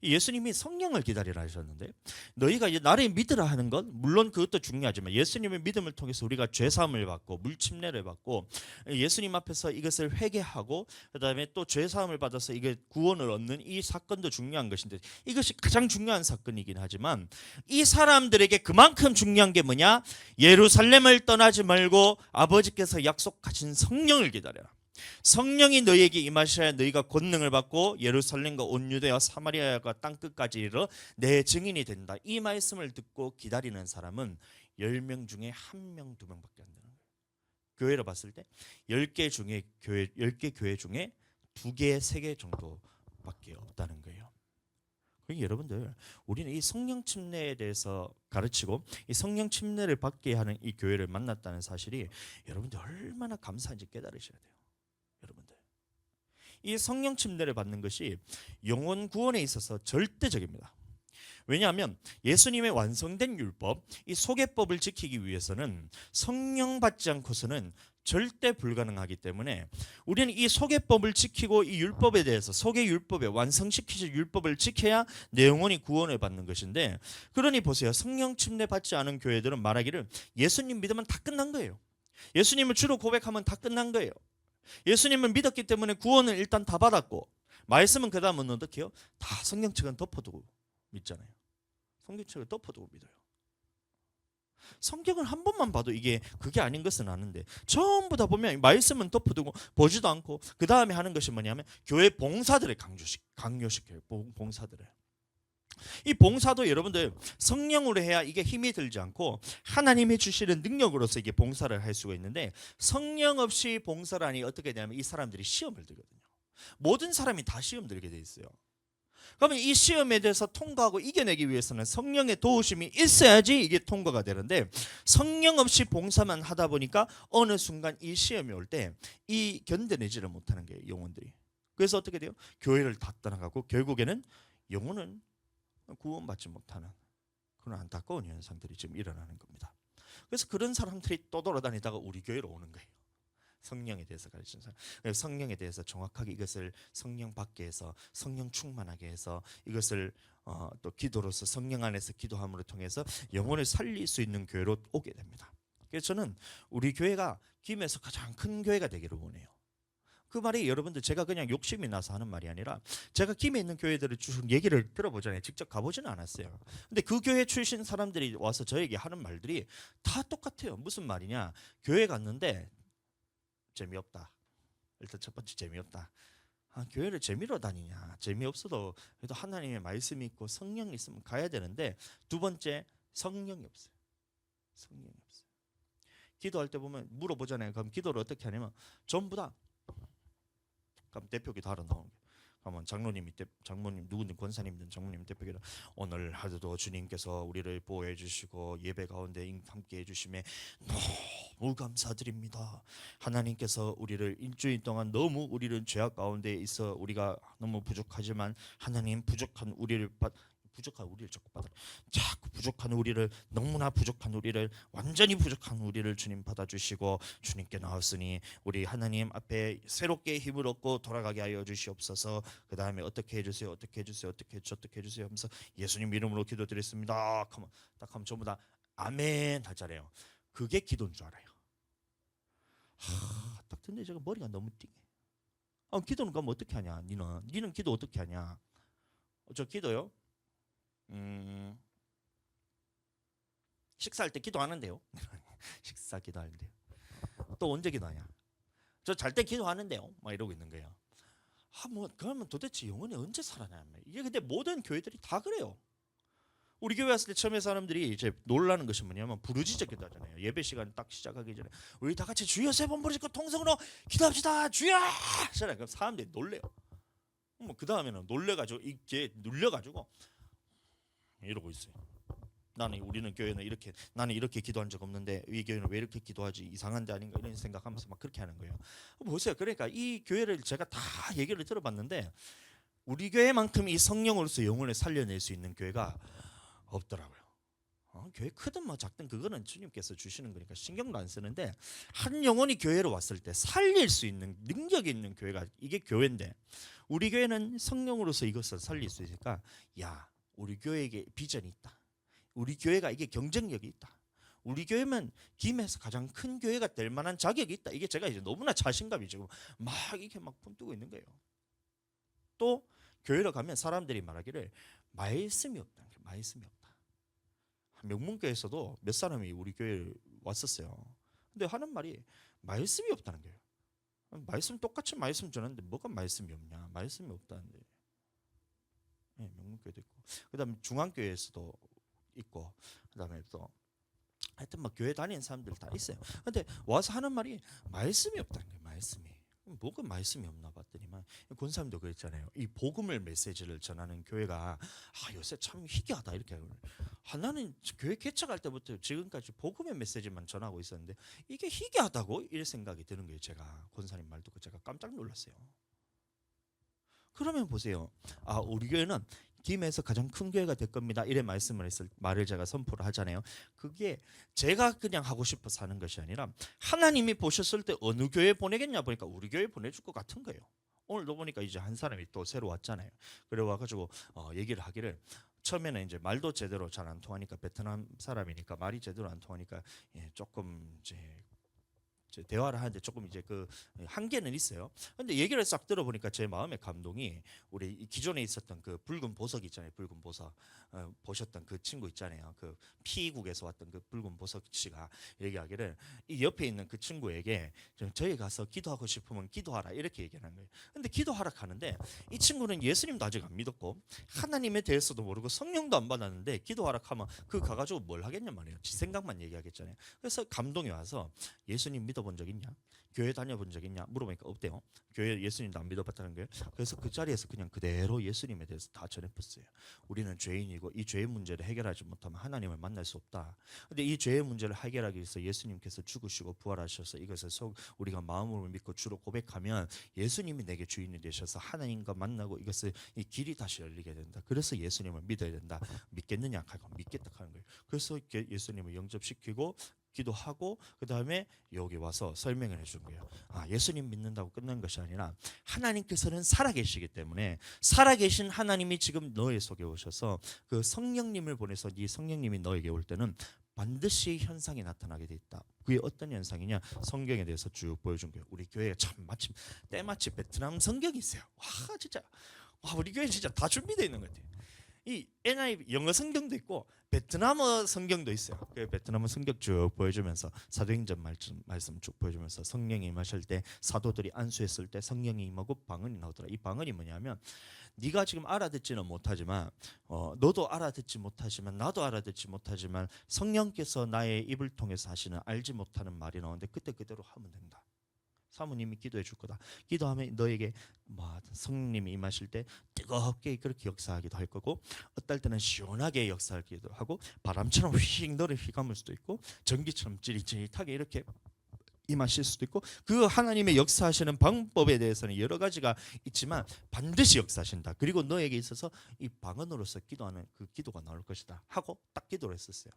예수님이 성령을 기다리라 하셨는데 너희가 나를 믿으라 하는 것 물론 그것도 중요하지만 예수님의 믿음을 통해서 우리가 죄사함을 받고 물침례를 받고 예수님 앞에서 이것을 회개하고 그다음에 또 죄사함을 받아서 이게 구원을 얻는 이 사건도 중요한 것인데 이것이 가장 중요한 사건이긴 하지만 이 사람들에게 그만큼 중요한 게 뭐냐? 예루살렘을 떠나지 말고 아버지께서 약속하신 성령을 기다려라. 성령이 너희에게 임하셔야 너희가 권능을 받고 예루살렘과 온 유대와 사마리아가 땅끝까지 이르러 내 증인이 된다. 이 말씀을 듣고 기다리는 사람은 10명 중에 1명, 2명밖에 안 되는 거예요. 교회를 봤을 때 10개 중에 교회 10개 교회 중에 2개, 3개 정도밖에 없다는 거예요. 그러니까 여러분들, 우리는 이 성령 침례에 대해서 가르치고 이 성령 침례를 받게 하는 이 교회를 만났다는 사실이 여러분들 얼마나 감사한지 깨달으셔야 돼요. 여러분들, 이 성령 침례를 받는 것이 영혼 구원에 있어서 절대적입니다. 왜냐하면 예수님의 완성된 율법, 이 소개법을 지키기 위해서는 성령 받지 않고서는 절대 불가능하기 때문에 우리는 이 소개법을 지키고 이 율법에 대해서 소개 율법에 완성시키실 율법을 지켜야 내 영혼이 구원을 받는 것인데, 그러니 보세요. 성령 침례 받지 않은 교회들은 말하기를 예수님 믿으면 다 끝난 거예요. 예수님을 주로 고백하면 다 끝난 거예요. 예수님을 믿었기 때문에 구원을 일단 다 받았고, 말씀은 그 다음은 어떻게 해요? 다 성경책은 덮어두고 믿잖아요. 성경책을 덮어두고 믿어요. 성경을 한 번만 봐도 이게 그게 아닌 것은 아는데, 전부 다 보면 말씀은 덮어두고 보지도 않고 그 다음에 하는 것이 뭐냐면 교회 봉사들을 강요시켜요. 봉사들을. 이 봉사도 여러분들 성령으로 해야 이게 힘이 들지 않고 하나님이 주시는 능력으로서 이게 봉사를 할 수가 있는데, 성령 없이 봉사를 하니 어떻게 되냐면 이 사람들이 시험을 들거든요. 모든 사람이 다 시험 들게 돼 있어요. 그러면 이 시험에 대해서 통과하고 이겨내기 위해서는 성령의 도우심이 있어야지 이게 통과가 되는데, 성령 없이 봉사만 하다 보니까 어느 순간 이 시험이 올 때 이 견뎌내지를 못하는 거예요, 영혼들이. 그래서 어떻게 돼요? 교회를 다 떠나가고 결국에는 영혼은 구원받지 못하는 그런 안타까운 현상들이 지금 일어나는 겁니다. 그래서 그런 사람들이 떠돌아다니다가 우리 교회로 오는 거예요. 성령에 대해서 가르치는 사람, 성령에 대해서 정확하게 이것을 성령 받게 해서 성령 충만하게 해서 이것을 또 기도로서 성령 안에서 기도함으로 통해서 영혼을 살릴 수 있는 교회로 오게 됩니다. 그래서 저는 우리 교회가 김에서 가장 큰 교회가 되기를 원해요. 그 말이 여러분들 제가 그냥 욕심이 나서 하는 말이 아니라, 제가 김에 있는 교회들을 쭉 얘기를 들어보잖아요. 직접 가보지는 않았어요. 근데 그 교회 출신 사람들이 와서 저에게 하는 말들이 다 똑같아요. 무슨 말이냐? 교회 갔는데 재미없다. 일단 첫 번째, 재미없다. 교회를 재미로 다니냐? 재미없어도 그래도 하나님의 말씀이 있고 성령이 있으면 가야 되는데, 두 번째, 성령이 없어요. 성령이 없어요. 기도할 때 보면 물어보잖아요. 그럼 기도를 어떻게 하냐면 전부 다, 그럼 대표기도 하러 나오는 거예요. 그러면 장로님 누구든 권사님든 장로님 대표기도, 오늘 하루도 주님께서 우리를 보호해 주시고 예배 가운데 함께 해주심에 너무 감사드립니다. 하나님께서 우리를 일주일 동안 너무 우리를 죄악 가운데 있어 우리가 너무 부족하지만 하나님 부족한 우리를 자꾸 부족한 우리를, 너무나 부족한 우리를, 완전히 부족한 우리를 주님 받아주시고 주님께 나왔으니 우리 하나님 앞에 새롭게 힘을 얻고 돌아가게 하여 주시옵소서. 그 다음에 어떻게 해주세요, 어떻게 해주세요, 어떻게 해주세요 하면서 예수님 이름으로 기도드렸습니다. 딱 하면 전부 다 아멘 하잖아요. 그게 기도인 줄 알아요. 딱 듣는데 제가 머리가 너무 띵해. 기도는 그럼 어떻게 하냐? 니는 기도 어떻게 하냐? 저 기도요? 식사할 때 기도하는데요. 식사 기도하는데요. 또 언제 기도하냐? 저 잘 때 기도하는데요. 막 이러고 있는 거예요. 그러면 도대체 영혼이 언제 살아나냐? 이게 근데 모든 교회들이 다 그래요. 우리 교회 왔을 때 처음에 사람들이 이제 놀라는 것이 뭐냐면 부르짖어 기도하잖아요. 예배 시간 딱 시작하기 전에 우리 다 같이 주여 세 번 부르짖고 통성으로 기도합시다. 주여! 하잖아요. 그럼 사람들이 놀래요. 그 다음에는 놀래가지고 이게 눌려가지고 이러고 있어요. 우리는 교회는 이렇게, 나는 이렇게 기도한 적 없는데 이 교회는 왜 이렇게 기도하지? 이상한데 아닌가? 이런 생각하면서 막 그렇게 하는 거예요. 보세요. 그러니까 이 교회를 제가 다 얘기를 들어봤는데 우리 교회만큼 이 성령으로서 영혼을 살려낼 수 있는 교회가 없더라고요. 교회 크든 작든 그거는 주님께서 주시는 거니까 신경도 안 쓰는데, 한 영혼이 교회로 왔을 때 살릴 수 있는 능력이 있는 교회가 이게 교회인데, 우리 교회는 성령으로서 이것을 살릴 수 있으니까, 야, 우리 교회에게 비전이 있다. 우리 교회가 이게 경쟁력이 있다. 우리 교회면 김에서 가장 큰 교회가 될 만한 자격이 있다. 이게 제가 이제 너무나 자신감이 지금 막 이렇게 막 품뜨고 있는 거예요. 또 교회로 가면 사람들이 말하기를 말씀이 없다. 말씀이 없다. 명문교회에서도 몇 사람이 우리 교회에 왔었어요. 근데 하는 말이 말씀이 없다는 거예요. 말씀 똑같이 말씀 전하는데 뭐가 말씀이 없냐? 말씀이 없다는데. 네, 명문교회도 있고, 그다음에 중앙교회에서도 있고, 그다음에 또 하여튼 막 교회 다니는 사람들 다 있어요. 근데 와서 하는 말이 말씀이 없다는 거예요. 말씀이. 뭐가 말씀이 없나 봤더니만 권사님도 그랬잖아요. 이 복음을 메시지를 전하는 교회가 요새 참 희귀하다 이렇게. 하나는 교회 개척할 때부터 지금까지 복음의 메시지만 전하고 있었는데 이게 희귀하다고 이런 생각이 드는 거예요. 제가 권사님 말 듣고 제가 깜짝 놀랐어요. 그러면 보세요. 우리 교회는 김해에서 가장 큰 교회가 될 겁니다. 이래 말을 제가 선포를 하잖아요. 그게 제가 그냥 하고 싶어서 하는 것이 아니라 하나님이 보셨을 때 어느 교회 보내겠냐 보니까 우리 교회 보내줄 것 같은 거예요. 오늘도 보니까 이제 한 사람이 또 새로 왔잖아요. 그래 와가지고 얘기를 하기를 처음에는 이제 말도 제대로 잘 안 통하니까 베트남 사람이니까 말이 제대로 안 통하니까 조금 이제 대화를 하는데 조금 이제 그 한계는 있어요. 근데 얘기를 싹 들어보니까 제 마음의 감동이 우리 기존에 있었던 그 붉은 보석 있잖아요. 붉은 보석 보셨던 그 친구 있잖아요. 그 피국에서 왔던 그 붉은 보석 씨가 얘기하기를 이 옆에 있는 그 친구에게 저희 가서 기도하고 싶으면 기도하라 이렇게 얘기하는 거예요. 근데 기도하라 하는데 이 친구는 예수님도 아직 안 믿었고 하나님에 대해서도 모르고 성령도 안 받았는데 기도하라 하면 그 가가지고 뭘 하겠냐 말이에요. 지 생각만 얘기하겠잖아요. 그래서 감동이 와서 예수님 믿어본 적 있냐? 교회 다녀본 적 있냐? 물어보니까 없대요. 교회 예수님도 안 믿어봤다는 거예요. 그래서 그 자리에서 그냥 그대로 예수님에 대해서 다 전해봤어요. 우리는 죄인이고 이 죄의 문제를 해결하지 못하면 하나님을 만날 수 없다. 근데 이 죄의 문제를 해결하기 위해서 예수님께서 죽으시고 부활하셔서 이것을 우리가 마음으로 믿고 주로 고백하면 예수님이 내게 주인이 되셔서 하나님과 만나고 이것을 이 길이 다시 열리게 된다. 그래서 예수님을 믿어야 된다. 믿겠느냐 하고 믿겠다 하는 거예요. 그래서 예수님을 영접시키고 기도하고 그 다음에 여기 와서 설명을 해준 거예요. 예수님 믿는다고 끝난 것이 아니라 하나님께서는 살아계시기 때문에 살아계신 하나님이 지금 너의 속에 오셔서 그 성령님을 보내서 네 성령님이 너에게 올 때는 반드시 현상이 나타나게 돼 있다. 그게 어떤 현상이냐? 성경에 대해서 쭉 보여준 거예요. 우리 교회에 참 마침 때마침 베트남 성경이 있어요. 진짜 우리 교회 진짜 다 준비되어 있는 것 같아요. 이 NIV 영어 성경도 있고 베트남어 성경도 있어요. 그 베트남어 성경 쭉 보여주면서 사도행전 말씀 쭉 보여주면서 성령이 임하실 때 사도들이 안수했을 때 성령이 임하고 방언이 나오더라. 이 방언이 뭐냐면 네가 지금 알아듣지는 못하지만 너도 알아듣지 못하지만 나도 알아듣지 못하지만 성령께서 나의 입을 통해서 하시는 알지 못하는 말이 나오는데 그때 그대로 하면 된다. 사모님이 기도해 줄 거다. 기도하면 너에게 성령님이 임하실 때 뜨겁게 그렇게 역사하기도 할 거고 어떨 때는 시원하게 역사하기도 하고 바람처럼 휙 너를 휘감을 수도 있고 전기처럼 찌릿찌릿하게 이렇게 임하실 수도 있고 그 하나님의 역사하시는 방법에 대해서는 여러 가지가 있지만 반드시 역사하신다. 그리고 너에게 있어서 이 방언으로서 기도하는 그 기도가 나올 것이다 하고 딱 기도를 했었어요.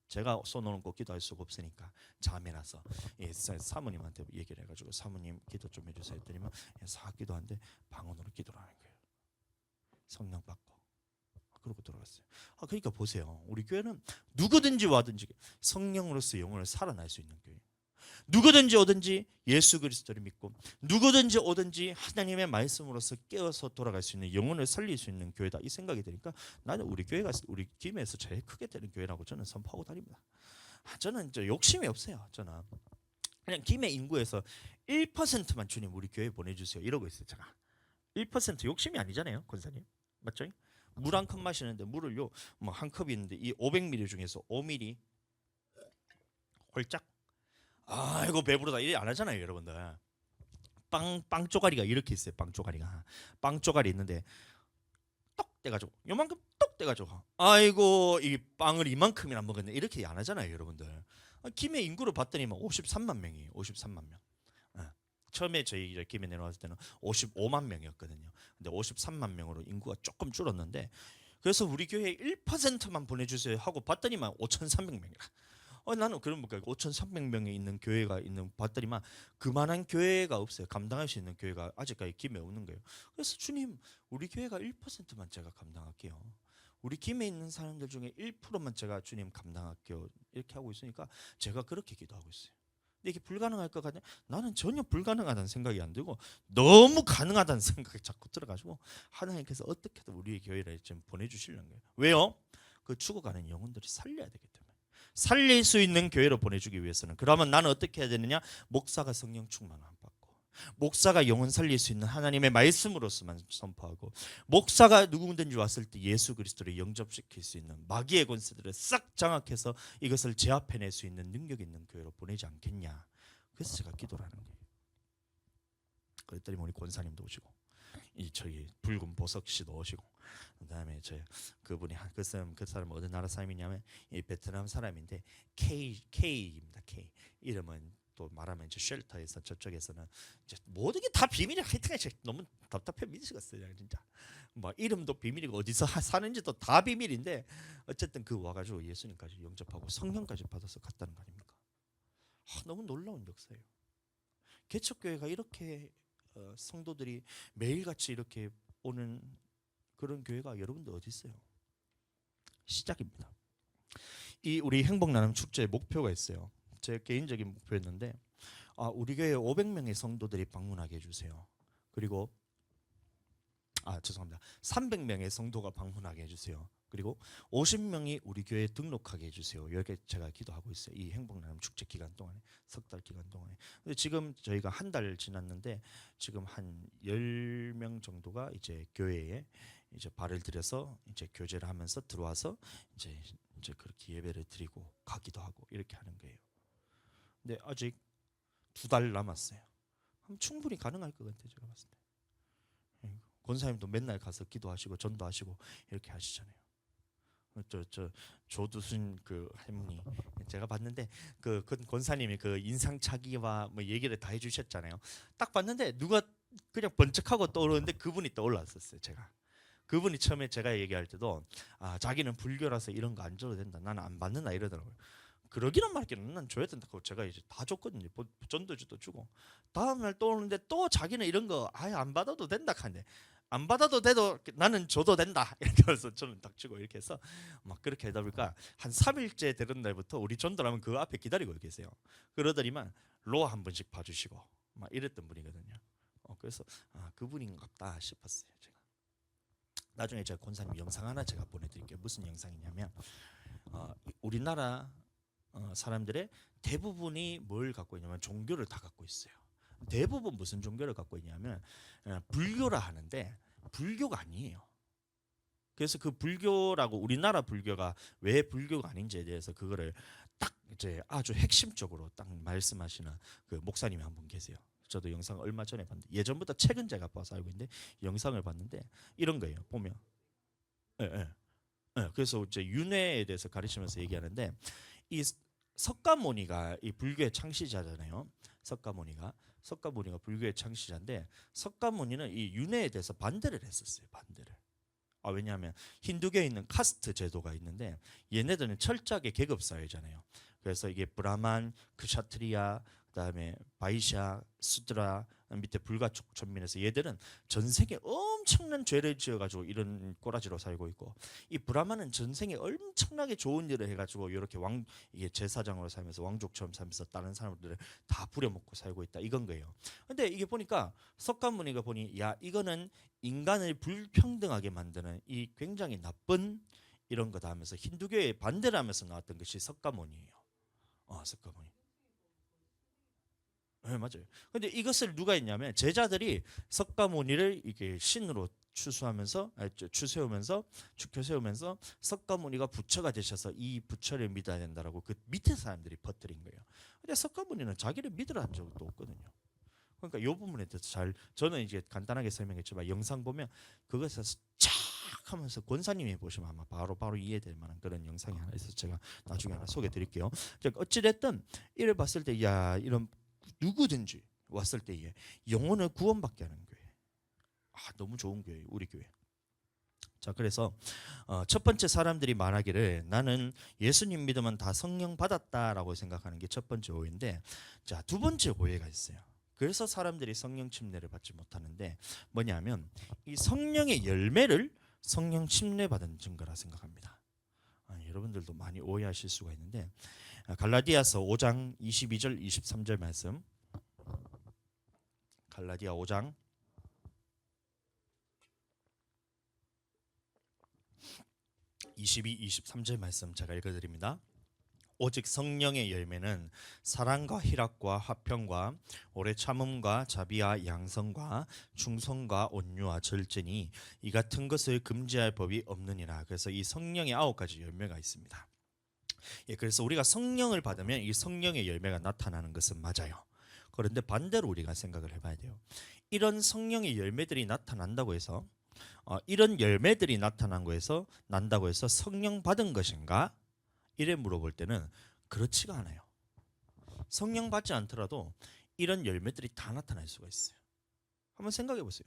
제가 손 얹고 기도할 수가 없으니까 자매라서 사모님한테 얘기를 해가지고 사모님 기도 좀 해주세요 했더니만 사 기도하는데 방언으로 기도를 하는 거예요. 성령 받고 그러고 돌아갔어요. 그러니까 보세요. 우리 교회는 누구든지 와든지 성령으로서 영혼을 살아날 수 있는 교회. 누구든지 오든지 예수 그리스도를 믿고 누구든지 오든지 하나님의 말씀으로서 깨어서 돌아갈 수 있는 영혼을 살릴 수 있는 교회다 이 생각이 드니까 나는 우리 교회가 우리 김에서 제일 크게 되는 교회라고 저는 선포하고 다닙니다. 저는 욕심이 없어요. 저는 그냥 김해 인구에서 1%만 주님 우리 교회 보내주세요 이러고 있어요. 제가 1% 욕심이 아니잖아요, 권사님 맞죠? 물 한 컵 마시는데 물을요 한 컵이 있는데 이 500ml 중에서 5ml 홀짝 이거 배부르다 이래 안 하잖아요, 여러분들. 빵 쪼가리가 이렇게 있어요. 빵 쪼가리 있는데 떡 떼가지고 요만큼 떡 떼가지고 아이고 이 빵을 이만큼이나 먹었네 이렇게 안 하잖아요, 여러분들. 김해 인구를 봤더니 53만 명이에요. 53만 명. 처음에 저희 김해 내려왔을 때는 55만 명이었거든요. 근데 53만 명으로 인구가 조금 줄었는데 그래서 우리 교회 1%만 보내주세요 하고 봤더니만 5,300명이라. 나는 그런 5,300명이 있는 교회가 있는 봤더니만 그만한 교회가 없어요. 감당할 수 있는 교회가 아직까지 김해 없는 거예요. 그래서 주님 우리 교회가 1%만 제가 감당할게요. 우리 김해 있는 사람들 중에 1%만 제가 주님 감당할게요. 이렇게 하고 있으니까 제가 그렇게 기도하고 있어요. 근데 이게 불가능할 것 같냐? 나는 전혀 불가능하다는 생각이 안 들고 너무 가능하다는 생각이 자꾸 들어가지고 하나님께서 어떻게든 우리의 교회를 좀 보내주시려는 거예요. 왜요? 그 죽어가는 영혼들이 살려야 되기 때문에. 살릴 수 있는 교회로 보내주기 위해서는 그러면 나는 어떻게 해야 되느냐? 목사가 성령 충만함 받고 목사가 영혼 살릴 수 있는 하나님의 말씀으로서만 선포하고, 목사가 누구든지 왔을 때 예수 그리스도를 영접시킬 수 있는 마귀의 권세들을 싹 장악해서 이것을 제압해낼 수 있는 능력 있는 교회로 보내지 않겠냐. 그래서 제가 기도를 하는 거예요. 그랬더니 우리 권사님도 오시고, 이 저희 붉은 보석 씨도 오시고, 그다음에 저 그분이 그 사람 어느 나라 사람이냐면 이 베트남 사람인데 K입니다. K 이름은 또 말하면 이제 쉘터에서 저쪽에서는 이제 모든 게 다 비밀이. 하여튼 너무 답답해 미치겠어요 진짜. 뭐 이름도 비밀이고 어디서 사는지도 다 비밀인데 어쨌든 그 와가지고 예수님까지 영접하고 성령까지 받아서 갔다는 거 아닙니까? 너무 놀라운 역사예요. 개척교회가 이렇게 성도들이 매일같이 이렇게 오는 그런 교회가 여러분들 어디 있어요? 시작입니다. 이 우리 행복 나눔 축제의 목표가 있어요. 제 개인적인 목표였는데 우리 교회 500명의 성도들이 방문하게 해주세요. 그리고 죄송합니다. 300명의 성도가 방문하게 해주세요. 그리고 50명이 우리 교회에 등록하게 해주세요. 이렇게 제가 기도하고 있어요. 이 행복 나눔 축제 기간 동안에, 석 달 기간 동안에. 근데 지금 저희가 한 달 지났는데 지금 한 10명 정도가 이제 교회에 이제 발을 들여서 이제 교제를 하면서 들어와서 이제 그렇게 예배를 드리고 가기도 하고 이렇게 하는 거예요. 근데 아직 2달 남았어요. 그럼 충분히 가능할 것 같아요. 제가 봤을 때. 권사님도 맨날 가서 기도하시고 전도하시고 이렇게 하시잖아요. 조두순 그 할머니 제가 봤는데 그 권사님이 그 인상착의와 뭐 얘기를 다 해주셨잖아요. 딱 봤는데 누가 그냥 번쩍하고 떠오르는데 그분이 떠올랐었어요. 제가 그분이 처음에 제가 얘기할 때도 자기는 불교라서 이런 거 안 줘도 된다, 나는 안 받는다 이러더라고요. 그러기는 말기는 난 줘야 된다고 제가 이제 다 줬거든요. 전도주도 주고 다음날 떠오르는데 또 자기는 이런 거 아예 안 받아도 된다 하는데, 안 받아도 돼도 나는 줘도 된다 이렇게 해서 저는 닥치고 이렇게 해서 막 그렇게 하다 보니까 한 3일째 되는 날부터 우리 전도라면 그 앞에 기다리고 계세요. 그러더니만 로 한 번씩 봐주시고 막 이랬던 분이거든요. 그래서 그분인갑다 싶었어요. 제가 나중에 제가 권사님 영상 하나 제가 보내드릴게요. 무슨 영상이냐면 우리나라 사람들의 대부분이 뭘 갖고 있냐면 종교를 다 갖고 있어요. 대부분 무슨 종교를 갖고 있냐면 불교라 하는데 불교가 아니에요. 그래서 그 불교라고 우리나라 불교가 왜 불교가 아닌지에 대해서 그거를 딱 이제 아주 핵심적으로 딱 말씀하시는 그 목사님이 한 분 계세요. 저도 영상 얼마 전에 봤는데, 예전부터 책은 제가 봐서 알고 있는데 영상을 봤는데 이런 거예요. 보면 그래서 이제 윤회에 대해서 가르치면서 얘기하는데, 이 석가모니가 이 불교의 창시자잖아요. 석가모니가 불교의 창시자인데 석가모니는 이 윤회에 대해서 반대를 했었어요. 반대를. 왜냐하면 힌두교에 있는 카스트 제도가 있는데 얘네들은 철저하게 계급 사회잖아요. 그래서 이게 브라만, 크샤트리아, 그다음에 바이샤, 수드라 밑에 불가촉 천민에서 얘들은 전생에 엄청난 죄를 지어가지고 이런 꼬라지로 살고 있고, 이 브라만은 전생에 엄청나게 좋은 일을 해가지고 이렇게 이게 제사장으로 살면서 왕족처럼 살면서 다른 사람들을 다 부려먹고 살고 있다 이건 거예요. 근데 이게 보니까 석가모니가 보니 이거는 인간을 불평등하게 만드는 이 굉장히 나쁜 이런 거다 하면서 힌두교에 반대를 하면서 나왔던 것이 석가모니예요. 석가모니. 네, 맞아요. 근데 이것을 누가 했냐면 제자들이 석가모니를 이게 신으로 추세우면서 석가모니가 부처가 되셔서 이 부처를 믿어야 된다라고 그 밑에 사람들이 퍼뜨린 거예요. 근데 석가모니는 자기를 믿으라 한 적도 없거든요. 그러니까 이 부분에 대해서 저는 이제 간단하게 설명했지만 영상 보면 그것에서 쫙 하면서 권사님이 보시면 아마 바로 이해될 만한 그런 영상이 하나 있어서 제가 나중에 하나 소개해 드릴게요. 어찌됐든 이를 봤을 때 이런 누구든지 왔을 때에 영혼을 구원받게 하는 교회. 너무 좋은 교회, 우리 교회. 자, 그래서 첫 번째 사람들이 말하기를 나는 예수님 믿으면 다 성령 받았다라고 생각하는 게 첫 번째 오해인데, 자, 두 번째 오해가 있어요. 그래서 사람들이 성령 침례를 받지 못하는데 뭐냐면 이 성령의 열매를 성령 침례 받은 증거라 생각합니다. 여러분들도 많이 오해하실 수가 있는데 갈라디아서 5장 22절 23절 말씀, 갈라디아 5장 22, 23절 말씀 제가 읽어드립니다. 오직 성령의 열매는 사랑과 희락과 화평과 오래 참음과 자비와 양성과 충성과 온유와 절제니 이 같은 것을 금지할 법이 없느니라. 그래서 이 성령의 9가지 열매가 있습니다. 예, 그래서 우리가 성령을 받으면 이 성령의 열매가 나타나는 것은 맞아요. 그런데 반대로 우리가 생각을 해봐야 돼요. 이런 성령의 열매들이 나타난다고 해서 이런 열매들이 나타난다고 해서 성령 받은 것인가? 이래 물어볼 때는 그렇지가 않아요. 성령 받지 않더라도 이런 열매들이 다 나타날 수가 있어요. 한번 생각해 보세요.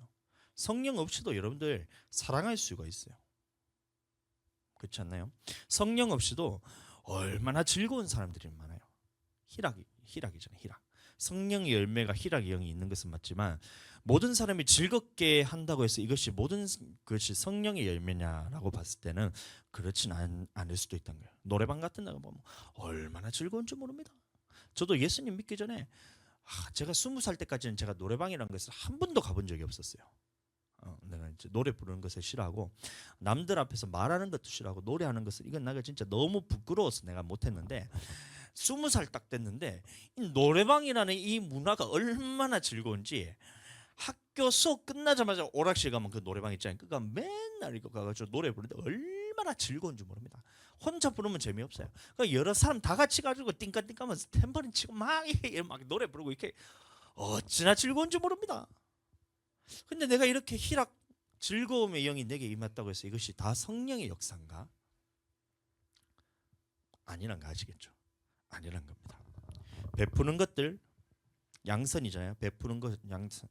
성령 없이도 여러분들 사랑할 수가 있어요. 그렇지 않나요? 성령 없이도 얼마나 즐거운 사람들이 많아요. 희락이잖아요. 희락. 성령의 열매가 희락의 영이 있는 것은 맞지만 모든 사람이 즐겁게 한다고 해서 이것이 모든 것이 성령의 열매냐라고 봤을 때는 그렇진 않을 수도 있다는 거예요. 노래방 같은 데 보면 얼마나 즐거운지 모릅니다. 저도 예수님 믿기 전에 제가 20살 때까지는 제가 노래방이라는 것을 한 번도 가본 적이 없었어요. 내가 이제 노래 부르는 것을 싫어하고 남들 앞에서 말하는 것도 싫어하고 노래하는 것을 이건 내가 진짜 너무 부끄러워서 내가 못했는데 20살 딱 됐는데 이 노래방이라는 이 문화가 얼마나 즐거운지 학교 수업 끝나자마자 오락실 가면 그 노래방 있잖아요. 그가 맨날 이거 가가지고 노래 부르는데 얼마나 즐거운지 모릅니다. 혼자 부르면 재미없어요. 그러니까 여러 사람 다 같이 가지고 띵까띵까면서 탬버린 치고 막 노래 부르고 이렇게 어찌나 즐거운지 모릅니다. 근데 내가 이렇게 희락 즐거움의 영이 내게 임했다고 해서 이것이 다 성령의 역사인가? 아니란 거 아시겠죠? 아니란 겁니다. 베푸는 것들 양선이잖아요. 베푸는 것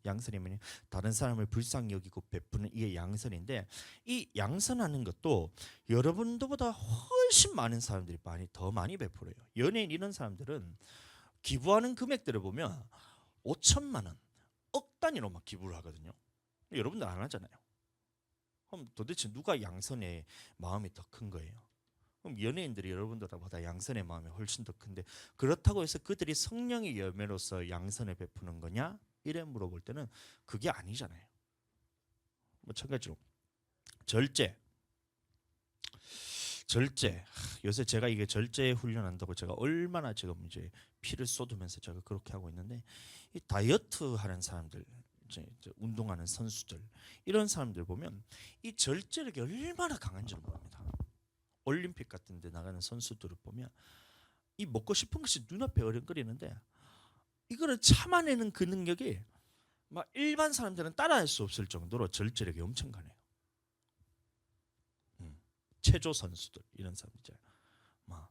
양선이면 다른 사람을 불쌍히 여기고 베푸는 이게 양선인데 이 양선하는 것도 여러분들보다 훨씬 많은 사람들이 더 많이 베풀어요. 연예인 이런 사람들은 기부하는 금액들을 보면 5천만 원, 억 단위로 막 기부를 하거든요. 여러분들 안 하잖아요. 그럼 도대체 누가 양선의 마음이 더 큰 거예요? 그럼 연예인들이 여러분들보다 양선의 마음이 훨씬 더 큰데 그렇다고 해서 그들이 성령의 열매로서 양선을 베푸는 거냐? 이래 물어볼 때는 그게 아니잖아요. 마찬가지로 절제. 요새 제가 이게 절제 훈련한다고 제가 얼마나 지금 이제 피를 쏟으면서 제가 그렇게 하고 있는데 이 다이어트 하는 사람들 이제 운동하는 선수들 이런 사람들 보면 이 절제력이 얼마나 강한지를 모릅니다. 올림픽 같은 데 나가는 선수들을 보면 이 먹고 싶은 것이 눈앞에 어른거리는데 이거를 참아내는 그 능력이 막 일반 사람들은 따라할 수 없을 정도로 절제력이 엄청 강해요. 체조 선수들 이런 사람 있잖아요. 막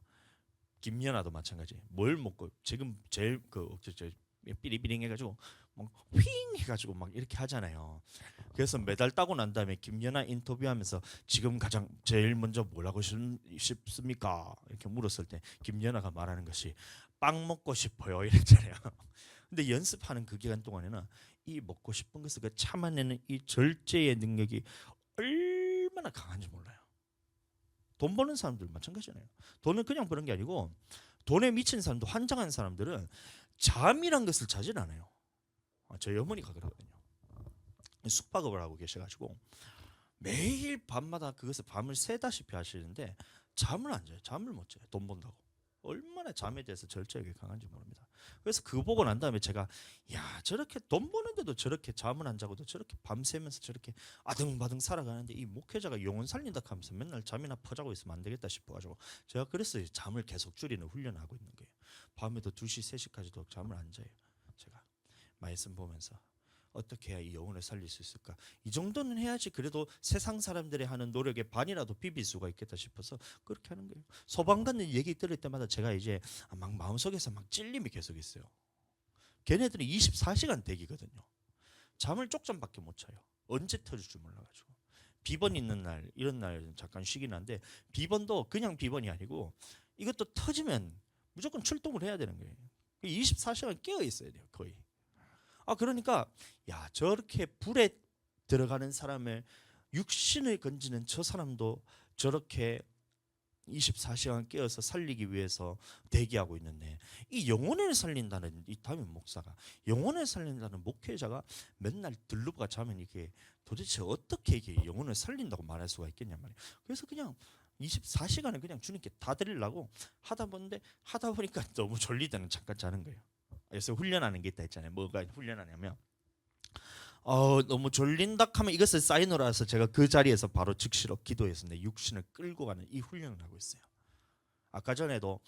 김연아도 마찬가지. 뭘 먹고 지금 제일 삐리삐링 해가지고 막 휘잉 해가지고 막 이렇게 하잖아요. 그래서 메달 따고 난 다음에 김연아 인터뷰하면서 지금 가장 제일 먼저 뭘 하고 싶습니까? 이렇게 물었을 때 김연아가 말하는 것이 빵 먹고 싶어요 이랬잖아요. 근데 연습하는 그 기간 동안에는 이 먹고 싶은 것을 그 참아내는 이 절제의 능력이 얼마나 강한지 몰라요. 돈 버는 사람들 마찬가지잖아요. 돈을 그냥 버는 게 아니고 돈에 미친 사람도 환장한 사람들은 잠이란 것을 자질 않아요. 저희 어머니가 그러거든요. 숙박업을 하고 계셔가지고 매일 밤마다 그것을 밤을 새다시피 하시는데 잠을 안 자요. 잠을 못 자요. 돈 번다고. 얼마나 잠에 대해서 절제력이 강한지 모릅니다. 그래서 그거 보고 난 다음에 제가 야 저렇게 돈 버는데도 저렇게 잠을 안 자고도 저렇게 밤새면서 저렇게 아등바등 살아가는데 이 목회자가 영혼 살린다 하면서 맨날 잠이나 퍼자고 있으면 안 되겠다 싶어가지고 제가 그래서 잠을 계속 줄이는 훈련을 하고 있는 거예요. 밤에도 2시, 3시까지도 잠을 안 자요. 제가 말씀 보면서 어떻게 해야 이 영혼을 살릴 수 있을까? 이 정도는 해야지 그래도 세상 사람들이 하는 노력의 반이라도 비빌 수가 있겠다 싶어서 그렇게 하는 거예요. 소방관 얘기 들을 때마다 제가 이제 막 마음속에서 막 찔림이 계속 있어요. 걔네들이 24시간 대기거든요. 잠을 쪽잠밖에 못 자요. 언제 터질 줄 몰라가지고. 비번 있는 날 이런 날 잠깐 쉬긴 한데 비번도 그냥 비번이 아니고 이것도 터지면 무조건 출동을 해야 되는 거예요. 24시간 깨어 있어야 돼요 거의. 그러니까 야 저렇게 불에 들어가는 사람을 육신을 건지는 저 사람도 저렇게 24시간 깨어서 살리기 위해서 대기하고 있는데 이 영혼을 살린다는 이 담임 목사가 영혼을 살린다는 목회자가 맨날 들르고 자면 이게 도대체 어떻게 이게 영혼을 살린다고 말할 수가 있겠냐 말이에요. 그래서 그냥 24시간을 그냥 주님께 다 드리려고 하다 보니까 너무 졸리다는 잠깐 자는 거예요. 그래서 훈련하는 게 있다 했잖아요. 뭐가 훈련하냐면 너무 졸린다 하면 이것을 사인으로 해서 제가 그 자리에서 바로 즉시로 기도해서 내 육신을 끌고 가는 이 훈련을 하고 있어요. 아까 전에도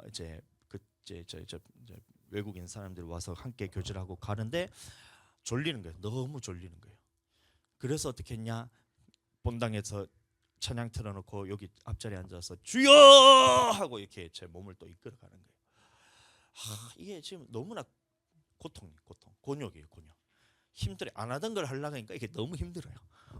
이제 외국인 사람들이 와서 함께 교제를 하고 가는데 졸리는 거예요. 너무 졸리는 거예요. 그래서 어떻게 했냐? 본당에서 찬양 틀어놓고 여기 앞자리에 앉아서 주여 하고 이렇게 제 몸을 또 이끌어가는 거예요. 이게 지금 너무나 고통, 곤욕이에요, 곤욕. 힘들어. 안 하던 걸 하려고 하니까 이게 너무 힘들어요.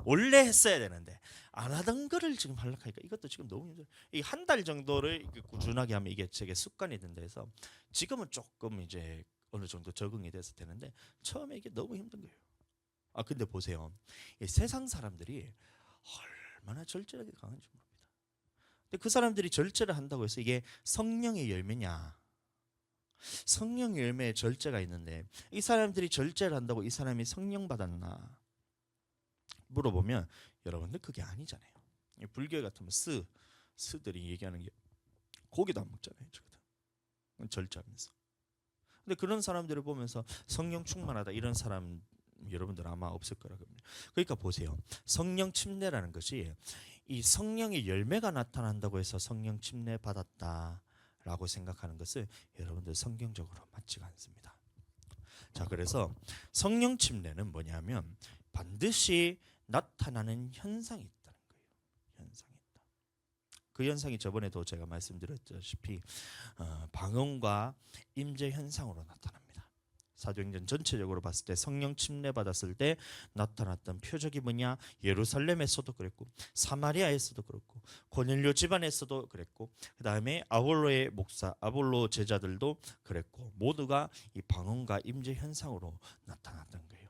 원래 했어야 되는데 안 하던 거를 지금 하려고 하니까 이것도 지금 너무 힘들어요. 이 한 달 정도를 꾸준하게 하면 이게 제게 습관이 된다 해서 지금은 조금 이제 어느 정도 적응이 돼서 되는데 처음에 이게 너무 힘든 거예요. 근데 보세요. 이 세상 사람들이 얼마나 절제력이 강한지 모릅니다. 근데 그 사람들이 절제를 한다고 해서 이게 성령의 열매냐? 성령의 열매에 절제가 있는데 이 사람들이 절제를 한다고 이 사람이 성령 받았나 물어보면 여러분들 그게 아니잖아요. 불교 같으면 스들이 얘기하는 게 고기도 안 먹잖아요. 절제하면서. 근데 그런 사람들을 보면서 성령 충만하다 이런 사람 여러분들 아마 없을 거라 겁니다. 그러니까 보세요. 성령 침례라는 것이 이 성령의 열매가 나타난다고 해서 성령 침례 받았다라고 생각하는 것은 여러분들 성경적으로 맞지가 않습니다. 자, 그래서 성령 침례는 뭐냐면 반드시 나타나는 현상이 있다는 거예요. 현상이 있다. 그 현상이 저번에도 제가 말씀드렸다시피 방언과 임재 현상으로 나타납니다. 사도행전 전체적으로 봤을 때 성령 침례 받았을 때 나타났던 표적이 뭐냐? 예루살렘에서도 그랬고 사마리아에서도 그렇고 고넬료 집안에서도 그랬고 그 다음에 아볼로의 목사 아볼로 제자들도 그랬고 모두가 이 방언과 임재 현상으로 나타났던 거예요.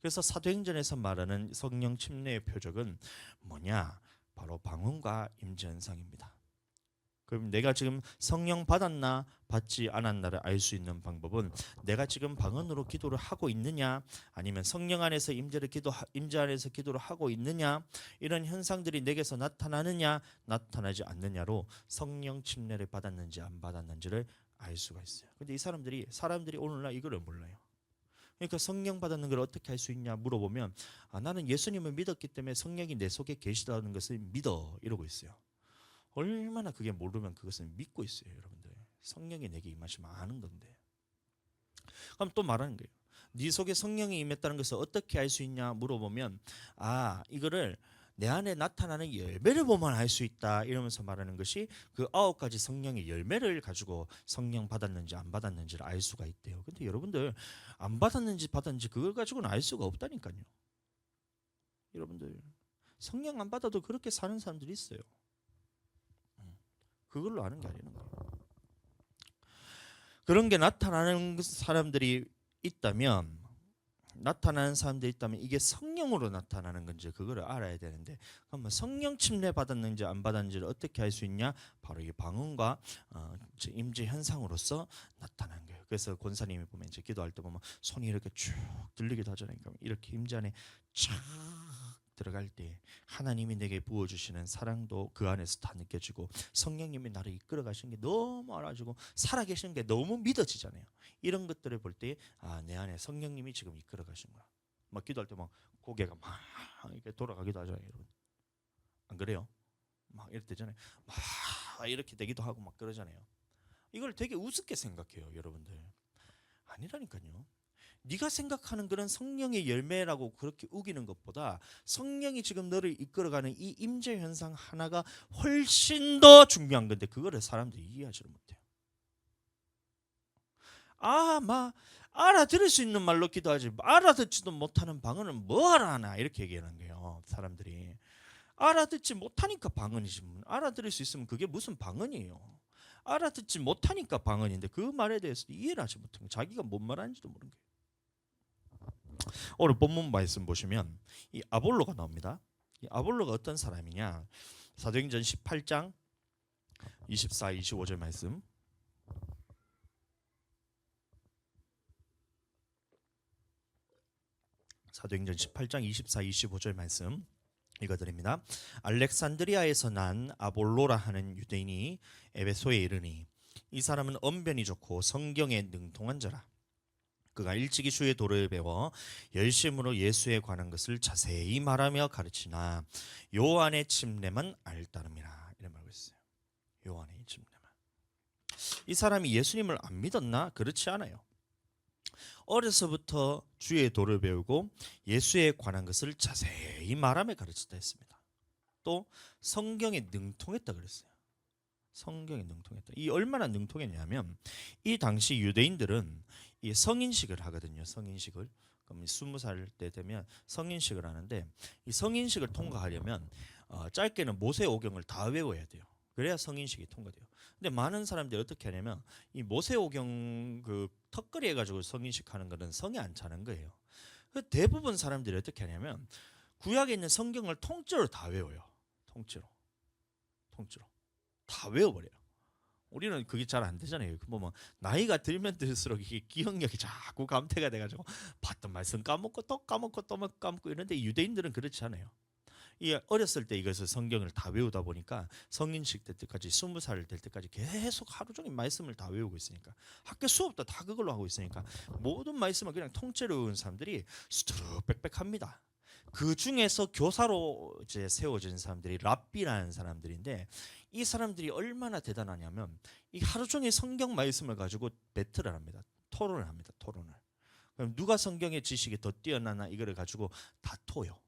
그래서 사도행전에서 말하는 성령 침례의 표적은 뭐냐? 바로 방언과 임재 현상입니다. 그럼 내가 지금 성령 받았나 받지 않았나를 알 수 있는 방법은 내가 지금 방언으로 기도를 하고 있느냐 아니면 성령 안에서 임재 안에서 기도를 하고 있느냐 이런 현상들이 내게서 나타나느냐 나타나지 않느냐로 성령 침례를 받았는지 안 받았는지를 알 수가 있어요. 근데 이 사람들이 오늘날 이거를 몰라요. 그러니까 성령 받았는 걸 어떻게 할 수 있냐 물어보면 나는 예수님을 믿었기 때문에 성령이 내 속에 계시다는 것을 믿어 이러고 있어요. 얼마나 그게 모르면 그것을 믿고 있어요, 여러분들. 성령이 내게 임하시면 아는 건데. 그럼 또 말하는 거예요. 네 속에 성령이 임했다는 것을 어떻게 알 수 있냐 물어보면 이거를 내 안에 나타나는 열매를 보면 알 수 있다 이러면서 말하는 것이 그 9가지 성령의 열매를 가지고 성령 받았는지 안 받았는지를 알 수가 있대요. 근데 여러분들 안 받았는지 받았는지 그걸 가지고는 알 수가 없다니까요. 여러분들 성령 안 받아도 그렇게 사는 사람들이 있어요. 그걸로 아는 게 아니는 거예요. 그런 게 나타나는 사람들이 있다면 이게 성령으로 나타나는 건지 그거를 알아야 되는데 그러면 성령 침례 받았는지 안 받았는지를 어떻게 알 수 있냐? 바로 이 방언과 임재 현상으로서 나타나는 거예요. 그래서 권사님이 보면 이제 기도할 때 보면 손이 이렇게 쭉 들리기도 하잖아요. 그러니까 이렇게 임재 안에 쫙 들어갈 때 하나님이 내게 부어주시는 사랑도 그 안에서 다 느껴지고 성령님이 나를 이끌어 가시는 게 너무 알아지고 살아계시는 게 너무 믿어지잖아요. 이런 것들을 볼 때 내 안에 성령님이 지금 이끌어 가시는구나. 막 기도할 때 막 고개가 막 이렇게 돌아가기도 하잖아요. 여러분. 안 그래요? 막 이럴 때잖아요. 막 이렇게 되기도 하고 막 그러잖아요. 이걸 되게 우습게 생각해요, 여러분들. 아니라니까요. 네가 생각하는 그런 성령의 열매라고 그렇게 우기는 것보다 성령이 지금 너를 이끌어가는 이 임재 현상 하나가 훨씬 더 중요한 건데 그거를 사람들이 이해하지를 못해요. 막 알아들을 수 있는 말로 기도하지 알아듣지도 못하는 방언은 뭐하러 하나 이렇게 얘기하는 거예요. 사람들이 알아듣지 못하니까 방언이지 알아들을 수 있으면 그게 무슨 방언이에요. 알아듣지 못하니까 방언인데 그 말에 대해서 이해를 하지 못하는 거예요. 자기가 뭔 말하는지도 모르는 거예요. 오늘 본문 말씀 보시면 이 아볼로가 나옵니다. 이 아볼로가 어떤 사람이냐? 사도행전 18장 24, 25절 말씀. 사도행전 18장 24, 25절 말씀 읽어드립니다. 알렉산드리아에서 난 아볼로라 하는 유대인이 에베소에 이르니 이 사람은 언변이 좋고 성경에 능통한 자라. 그가 일찍이 주의 도를 배워 열심으로 예수에 관한 것을 자세히 말하며 가르치나 요한의 침례만 알따름이라. 이런 말고 있어요. 요한의 침례만. 이 사람이 예수님을 안 믿었나? 그렇지 않아요. 어려서부터 주의 도를 배우고 예수에 관한 것을 자세히 말하며 가르치다 했습니다. 또 성경에 능통했다 그랬어요. 성경에 능통했다. 이 얼마나 능통했냐면 이 당시 유대인들은 이 성인식을 하거든요. 성인식을. 그럼 20살 때 되면 성인식을 하는데 이 성인식을 통과하려면 짧게는 모세오경을 다 외워야 돼요. 그래야 성인식이 통과돼요. 근데 많은 사람들이 어떻게 하냐면 이 모세오경 그 턱걸이 해가지고 성인식 하는 거는 성에 안 차는 거예요. 대부분 사람들이 어떻게 하냐면 구약에 있는 성경을 통째로 다 외워요. 통째로 다 외워버려요. 우리는 그게 잘 안 되잖아요. 뭐 나이가 들면 들수록 이게 기억력이 자꾸 감퇴가 돼가지고 봤던 말씀 까먹고 또 까먹고 또 까먹고 이런데 유대인들은 그렇지 않아요. 이 어렸을 때 이것을 성경을 다 외우다 보니까 성인식 될 때까지 20살 될 때까지 계속 하루 종일 말씀을 다 외우고 있으니까 학교 수업도 다 그걸로 하고 있으니까 모든 말씀을 그냥 통째로 외우는 사람들이 수두룩 빽빽합니다. 그 중에서 교사로 이제 세워진 사람들이 랍비라는 사람들인데 이 사람들이 얼마나 대단하냐면 이 하루 종일 성경 말씀을 가지고 배틀을 합니다. 토론을 합니다. 토론을. 그럼 누가 성경의 지식이 더 뛰어나나 이거를 가지고 다퉈요.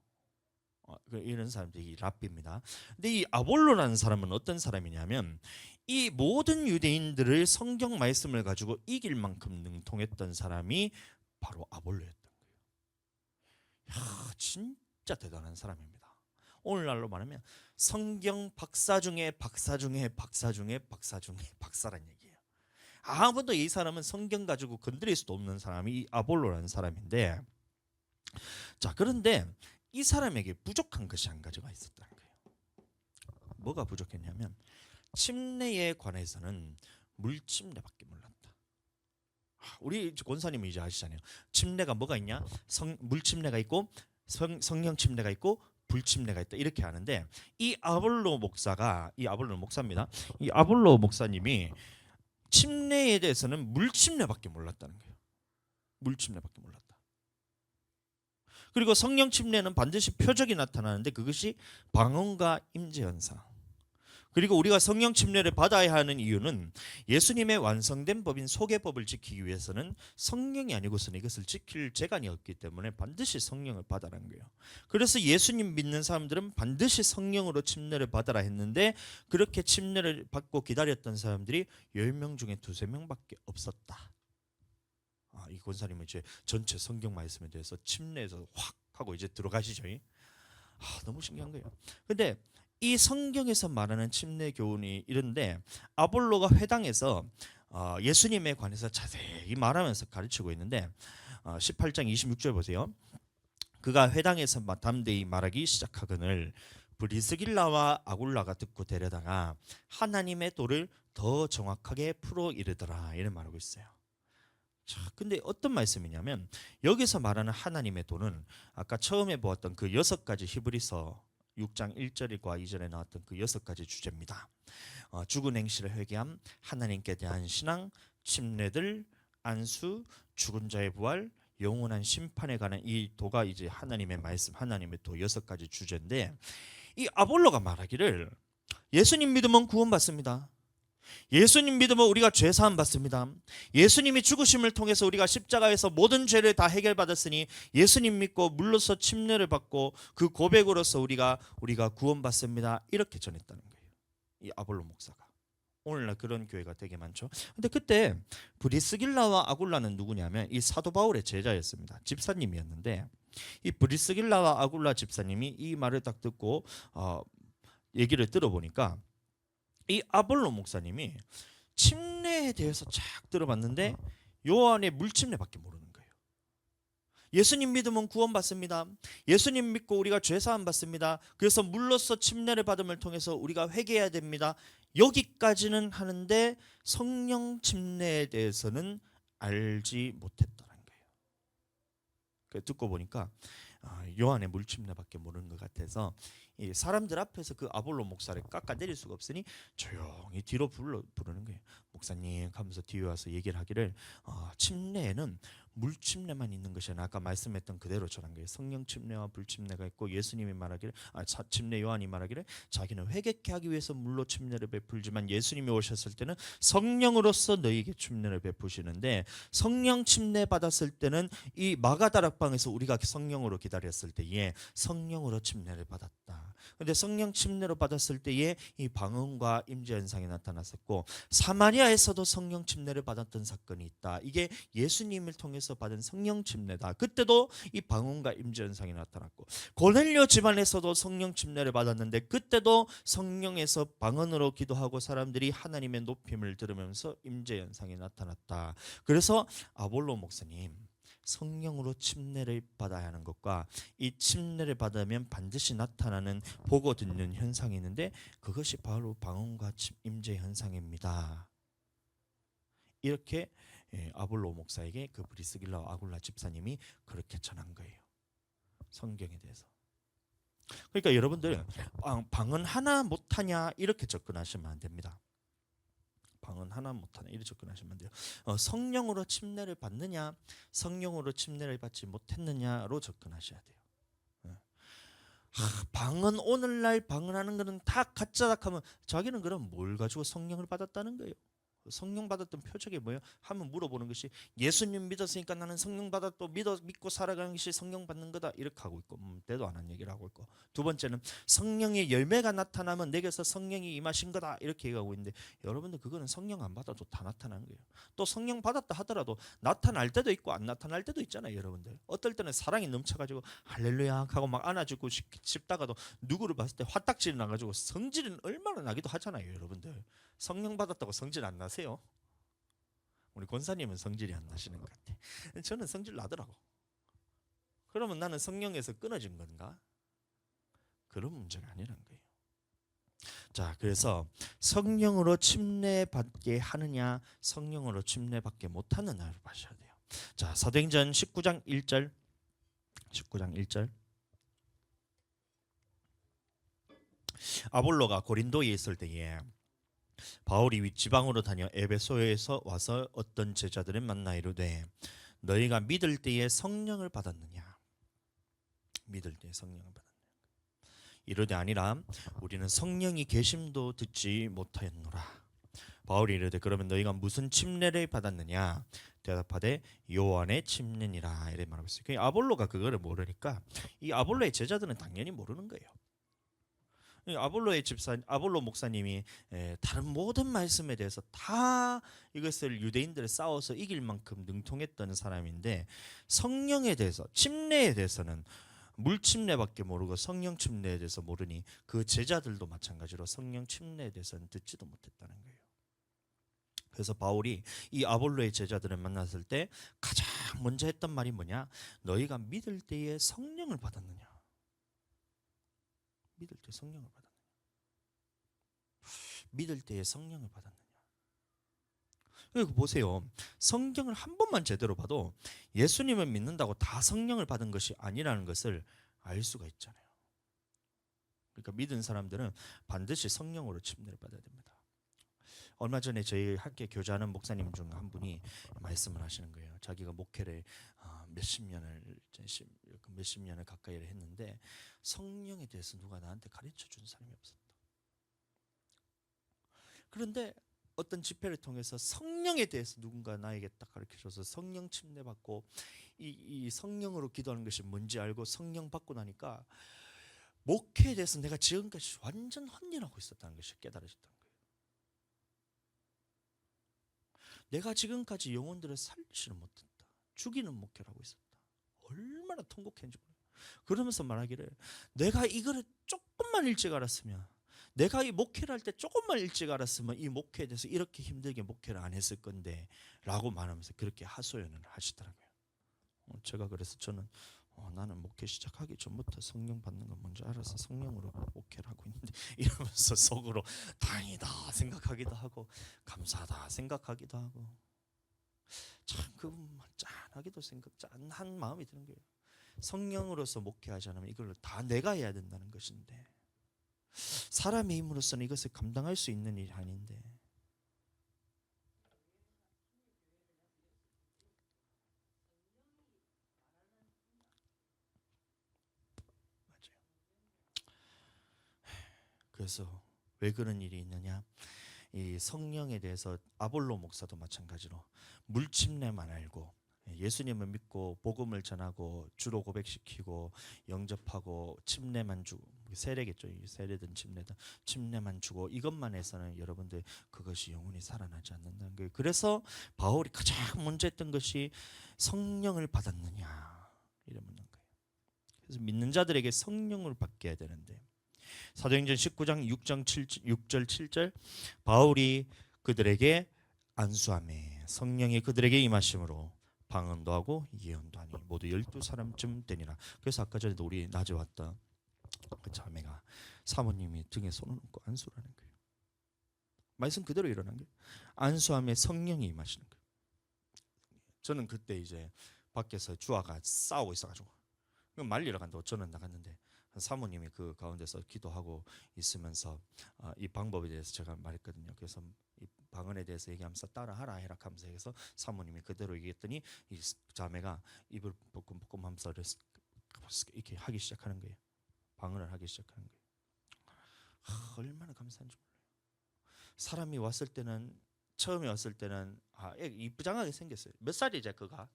이런 사람들이 랍비입니다. 근데 이 아볼로라는 사람은 어떤 사람이냐면 이 모든 유대인들을 성경 말씀을 가지고 이길 만큼 능통했던 사람이 바로 아볼로였던 거예요. 야, 진짜 대단한 사람입니다. 오늘날로 말하면 성경 박사 중에 박사 중에 박사 중에 박사 중에 박사란 얘기예요. 아무도 이 사람은 성경 가지고 건드릴 수도 없는 사람이 이 아볼로라는 사람인데, 자 그런데 이 사람에게 부족한 것이 한 가지가 있었다는 거예요. 뭐가 부족했냐면 침례에 관해서는 물침례밖에 몰랐다. 우리 권사님은 이제 아시잖아요. 침례가 뭐가 있냐? 물침례가 있고 성령 침례가 있고 불침례가 있다 이렇게 하는데 이 아볼로 목사입니다. 이 아볼로 목사님이 침례에 대해서는 물침례밖에 몰랐다는 거예요. 물침례밖에 몰랐다. 그리고 성령 침례는 반드시 표적이 나타나는데 그것이 방언과 임재 현상. 그리고 우리가 성령 침례를 받아야 하는 이유는 예수님의 완성된 법인 소개법을 지키기 위해서는 성령이 아니고서는 이것을 지킬 재간이 없기 때문에 반드시 성령을 받아라는 거예요. 그래서 예수님 믿는 사람들은 반드시 성령으로 침례를 받아라 했는데 그렇게 침례를 받고 기다렸던 사람들이 10명 중에 2~3명밖에 없었다. 이 권사님은 이제 전체 성경 말씀에 대해서 침례에서 확 하고 이제 들어가시죠. 너무 신기한 거예요. 근데 이 성경에서 말하는 침례 교훈이 이런데 아볼로가 회당에서 예수님에 관해서 자세히 말하면서 가르치고 있는데 18장 26절 보세요. 그가 회당에서 담대히 말하기 시작하거늘 브리스길라와 아굴라가 듣고 데려다가 하나님의 도를 더 정확하게 풀어 이르더라 이런 말하고 있어요. 자, 근데 어떤 말씀이냐면 여기서 말하는 하나님의 도는 아까 처음에 보았던 그 6가지 히브리서 6장 1절과 2절에 나왔던 그 6가지 주제입니다. 죽은 행실을 회개함, 하나님께 대한 신앙, 침례들, 안수, 죽은 자의 부활, 영원한 심판에 관한 이 도가 이제 하나님의 말씀, 하나님의 도 6가지 주제인데 이 아볼로가 말하기를 예수님 믿으면 구원받습니다. 예수님 믿으면 우리가 죄사함 받습니다. 예수님이 죽으심을 통해서 우리가 십자가에서 모든 죄를 다 해결받았으니 예수님 믿고 물로서 침례를 받고 그 고백으로서 우리가 구원받습니다. 이렇게 전했다는 거예요. 이 아볼로 목사가. 오늘날 그런 교회가 되게 많죠. 근데 그때 브리스길라와 아굴라는 누구냐면 이 사도 바울의 제자였습니다. 집사님이었는데 이 브리스길라와 아굴라 집사님이 이 말을 딱 듣고 얘기를 들어보니까 이 아볼로 목사님이 침례에 대해서 쫙 들어봤는데 요한의 물침례밖에 모르는 거예요. 예수님 믿으면 구원받습니다. 예수님 믿고 우리가 죄사함 받습니다. 그래서 물로서 침례를 받음을 통해서 우리가 회개해야 됩니다. 여기까지는 하는데 성령 침례에 대해서는 알지 못했다는 거예요. 듣고 보니까 요한의 물침례밖에 모르는 것 같아서 이 사람들 앞에서 그 아볼로 목사를 깎아내릴 수가 없으니 조용히 뒤로 부르는 거예요. 목사님 하면서 뒤에 와서 얘기를 하기를 침례에는 물 침례만 있는 것이 아니라 아까 말씀했던 그대로 전한 거예요. 성령 침례와 불 침례가 있고 예수님이 말하기를 침례 요한이 말하기를 자기는 회개케 하기 위해서 물로 침례를 베풀지만 예수님이 오셨을 때는 성령으로서 너희에게 침례를 베푸시는데 성령 침례 받았을 때는 이 마가다락방에서 우리가 성령으로 기다렸을 때에 성령으로 침례를 받았다. 근데 성령 침례로 받았을 때에 이 방언과 임재 현상이 나타났었고 사마리아에서도 성령 침례를 받았던 사건이 있다. 이게 예수님을 통해서 받은 성령 침례다. 그때도 이 방언과 임재 현상이 나타났고 고넬료 집안에서도 성령 침례를 받았는데 그때도 성령에서 방언으로 기도하고 사람들이 하나님의 높임을 들으면서 임재 현상이 나타났다. 그래서 아볼로 목사님 성령으로 침례를 받아야 하는 것과 이 침례를 받으면 반드시 나타나는 보고 듣는 현상이 있는데 그것이 바로 방언과 임재 현상입니다. 이렇게 아볼로 목사에게 그 브리스길라 아굴라 집사님이 그렇게 전한 거예요. 성경에 대해서. 그러니까 여러분들 방언 하나 못하냐 이렇게 접근하시면 안 됩니다. 방언 하나 못하냐 이렇게 접근하시면 안 돼요. 성령으로 침례를 받느냐 성령으로 침례를 받지 못했느냐로 접근하셔야 돼요. 방언 오늘날 방언하는 거는 다 가짜다 하면 자기는 그럼 뭘 가지고 성령을 받았다는 거예요. 성령 받았던 표적이 뭐예요? 하면 물어보는 것이 예수님 믿었으니까 나는 성령 받았고 믿고 살아가는 것이 성령 받는 거다 이렇게 하고 있고 때도 안 한 얘기를 하고 있고 두 번째는 성령의 열매가 나타나면 내게서 성령이 임하신 거다 이렇게 얘기하고 있는데 여러분들 그거는 성령 안 받아도 다 나타나는 거예요. 또 성령 받았다 하더라도 나타날 때도 있고 안 나타날 때도 있잖아요. 여러분들 어떨 때는 사랑이 넘쳐가지고 할렐루야 하고 막 안아주고 싶다가도 누구를 봤을 때 화딱지를 나가지고 성질은 얼마나 나기도 하잖아요. 여러분들 성령 받았다고 성질 안 나세요? 우리 권사님은 성질이 안 나시는 것 같아. 저는 성질 나더라고. 그러면 나는 성령에서 끊어진 건가? 그런 문제가 아니란 거예요. 자, 그래서 성령으로 침례받게 하느냐 성령으로 침례받게 못하느냐를 봐셔야 돼요. 자, 사도행전 19장 1절 19장 1절 아볼로가 고린도에 있을 때에 바울이 지방으로 다녀 에베소에서 와서 어떤 제자들을 만나 이르되 너희가 믿을 때에 성령을 받았느냐 믿을 때에 성령을 받았느냐 이르되 아니라 우리는 성령이 계심도 듣지 못하였노라. 바울이 이르되 그러면 너희가 무슨 침례를 받았느냐 대답하되 요한의 침례니라 이렇게 말하고 있어요. 아볼로가 그거를 모르니까 이 아볼로의 제자들은 당연히 모르는 거예요. 아볼로 목사님이 다른 모든 말씀에 대해서 다 이것을 유대인들을 싸워서 이길 만큼 능통했던 사람인데 성령에 대해서 침례에 대해서는 물 침례밖에 모르고 성령 침례에 대해서 모르니 그 제자들도 마찬가지로 성령 침례에 대해서는 듣지도 못했다는 거예요. 그래서 바울이 이 아볼로의 제자들을 만났을 때 가장 먼저 했던 말이 뭐냐? 너희가 믿을 때에 성령을 받았느냐? 믿을 때 성령을 받았느냐? 믿을 때에 성령을 받았느냐? 여기 보세요. 성경을 한 번만 제대로 봐도 예수님을 믿는다고 다 성령을 받은 것이 아니라는 것을 알 수가 있잖아요. 그러니까 믿은 사람들은 반드시 성령으로 침례를 받아야 됩니다. 얼마 전에 저희 함께 교제하는 목사님 중 한 분이 말씀을 하시는 거예요. 자기가 목회를 몇십 년을 가까이 했는데 성령에 대해서 누가 나한테 가르쳐 준 사람이 없었다. 그런데 어떤 집회를 통해서 성령에 대해서 누군가 나에게 딱 가르쳐줘서 성령 침례 받고 이 성령으로 기도하는 것이 뭔지 알고 성령 받고 나니까 목회에 대해서 내가 지금까지 완전 헛일하고 있었다는 것이 깨달아졌다는 거예요. 내가 지금까지 영혼들을 살리지는 못했다. 죽이는 목회를 하고 있었다. 얼마나 통곡했는지 몰라요. 그러면서 말하기를 내가 이거를 조금만 일찍 알았으면 내가 이 목회를 할 때 조금만 일찍 알았으면 이 목회에 대해서 이렇게 힘들게 목회를 안 했을 건데 라고 말하면서 그렇게 하소연을 하시더라고요. 제가 그래서 저는 나는 목회 시작하기 전부터 성령 받는 건 뭔지 알아서 성령으로 목회를 하고 있는데 이러면서 속으로 다행이다 생각하기도 하고 감사하다 생각하기도 하고 참 그분 짠하기도 짠한 마음이 드는 거예요. 성령으로서 목회하지 않으면 이걸 다 내가 해야 된다는 것인데 사람의 힘으로서는 이것을 감당할 수 있는 일이 아닌데. 맞아요. 그래서 왜 그런 일이 있느냐? 이 성령에 대해서 아볼로 목사도 마찬가지로 물침례만 알고 예수님을 믿고 복음을 전하고 주로 고백시키고 영접하고 침례만 주고, 세례겠죠. 세례든 침례든 침례만 주고 이것만 해서는 여러분들 그것이 영원히 살아나지 않는다는 거예요. 그래서 바울이 가장 먼저 했던 것이 성령을 받았느냐 이래 묻는 거예요. 그래서 믿는 자들에게 성령을 받게 해야 되는데, 사도행전 19장 6절 7절 바울이 그들에게 안수함에 성령이 그들에게 임하심으로 방언도 하고 예언도 하니 모두 12사람쯤 되니라. 그래서 아까 전에도 우리 낮에 왔던 그 자매가 사모님이 등에 손을 얹고 안수를 하는 거예요. 말씀 그대로 일어난 거예요. 안수함에 성령이 임하시는 거예요. 저는 그때 이제 밖에서 주아가 싸우고 있어가지고 말리러 간다고 저는 나갔는데 사모님이 그 가운데서 기도하고 있으면서 이 방법에 대해서 제가 말했거든요. 그래서 이 방언에 대해서 얘기하면서 따라하라 해라 하면서 해서 사모님이 그대로 얘기했더니 이 자매가 입을 볶음볶음 하면서 이렇게 하기 시작하는 거예요. 방언을 하기 시작하는 거예요. 얼마나 감사한지 몰라요. 사람이 왔을 때는, 처음에 왔을 때는 이쁘장하게 생겼어요. 몇 살이지 그가?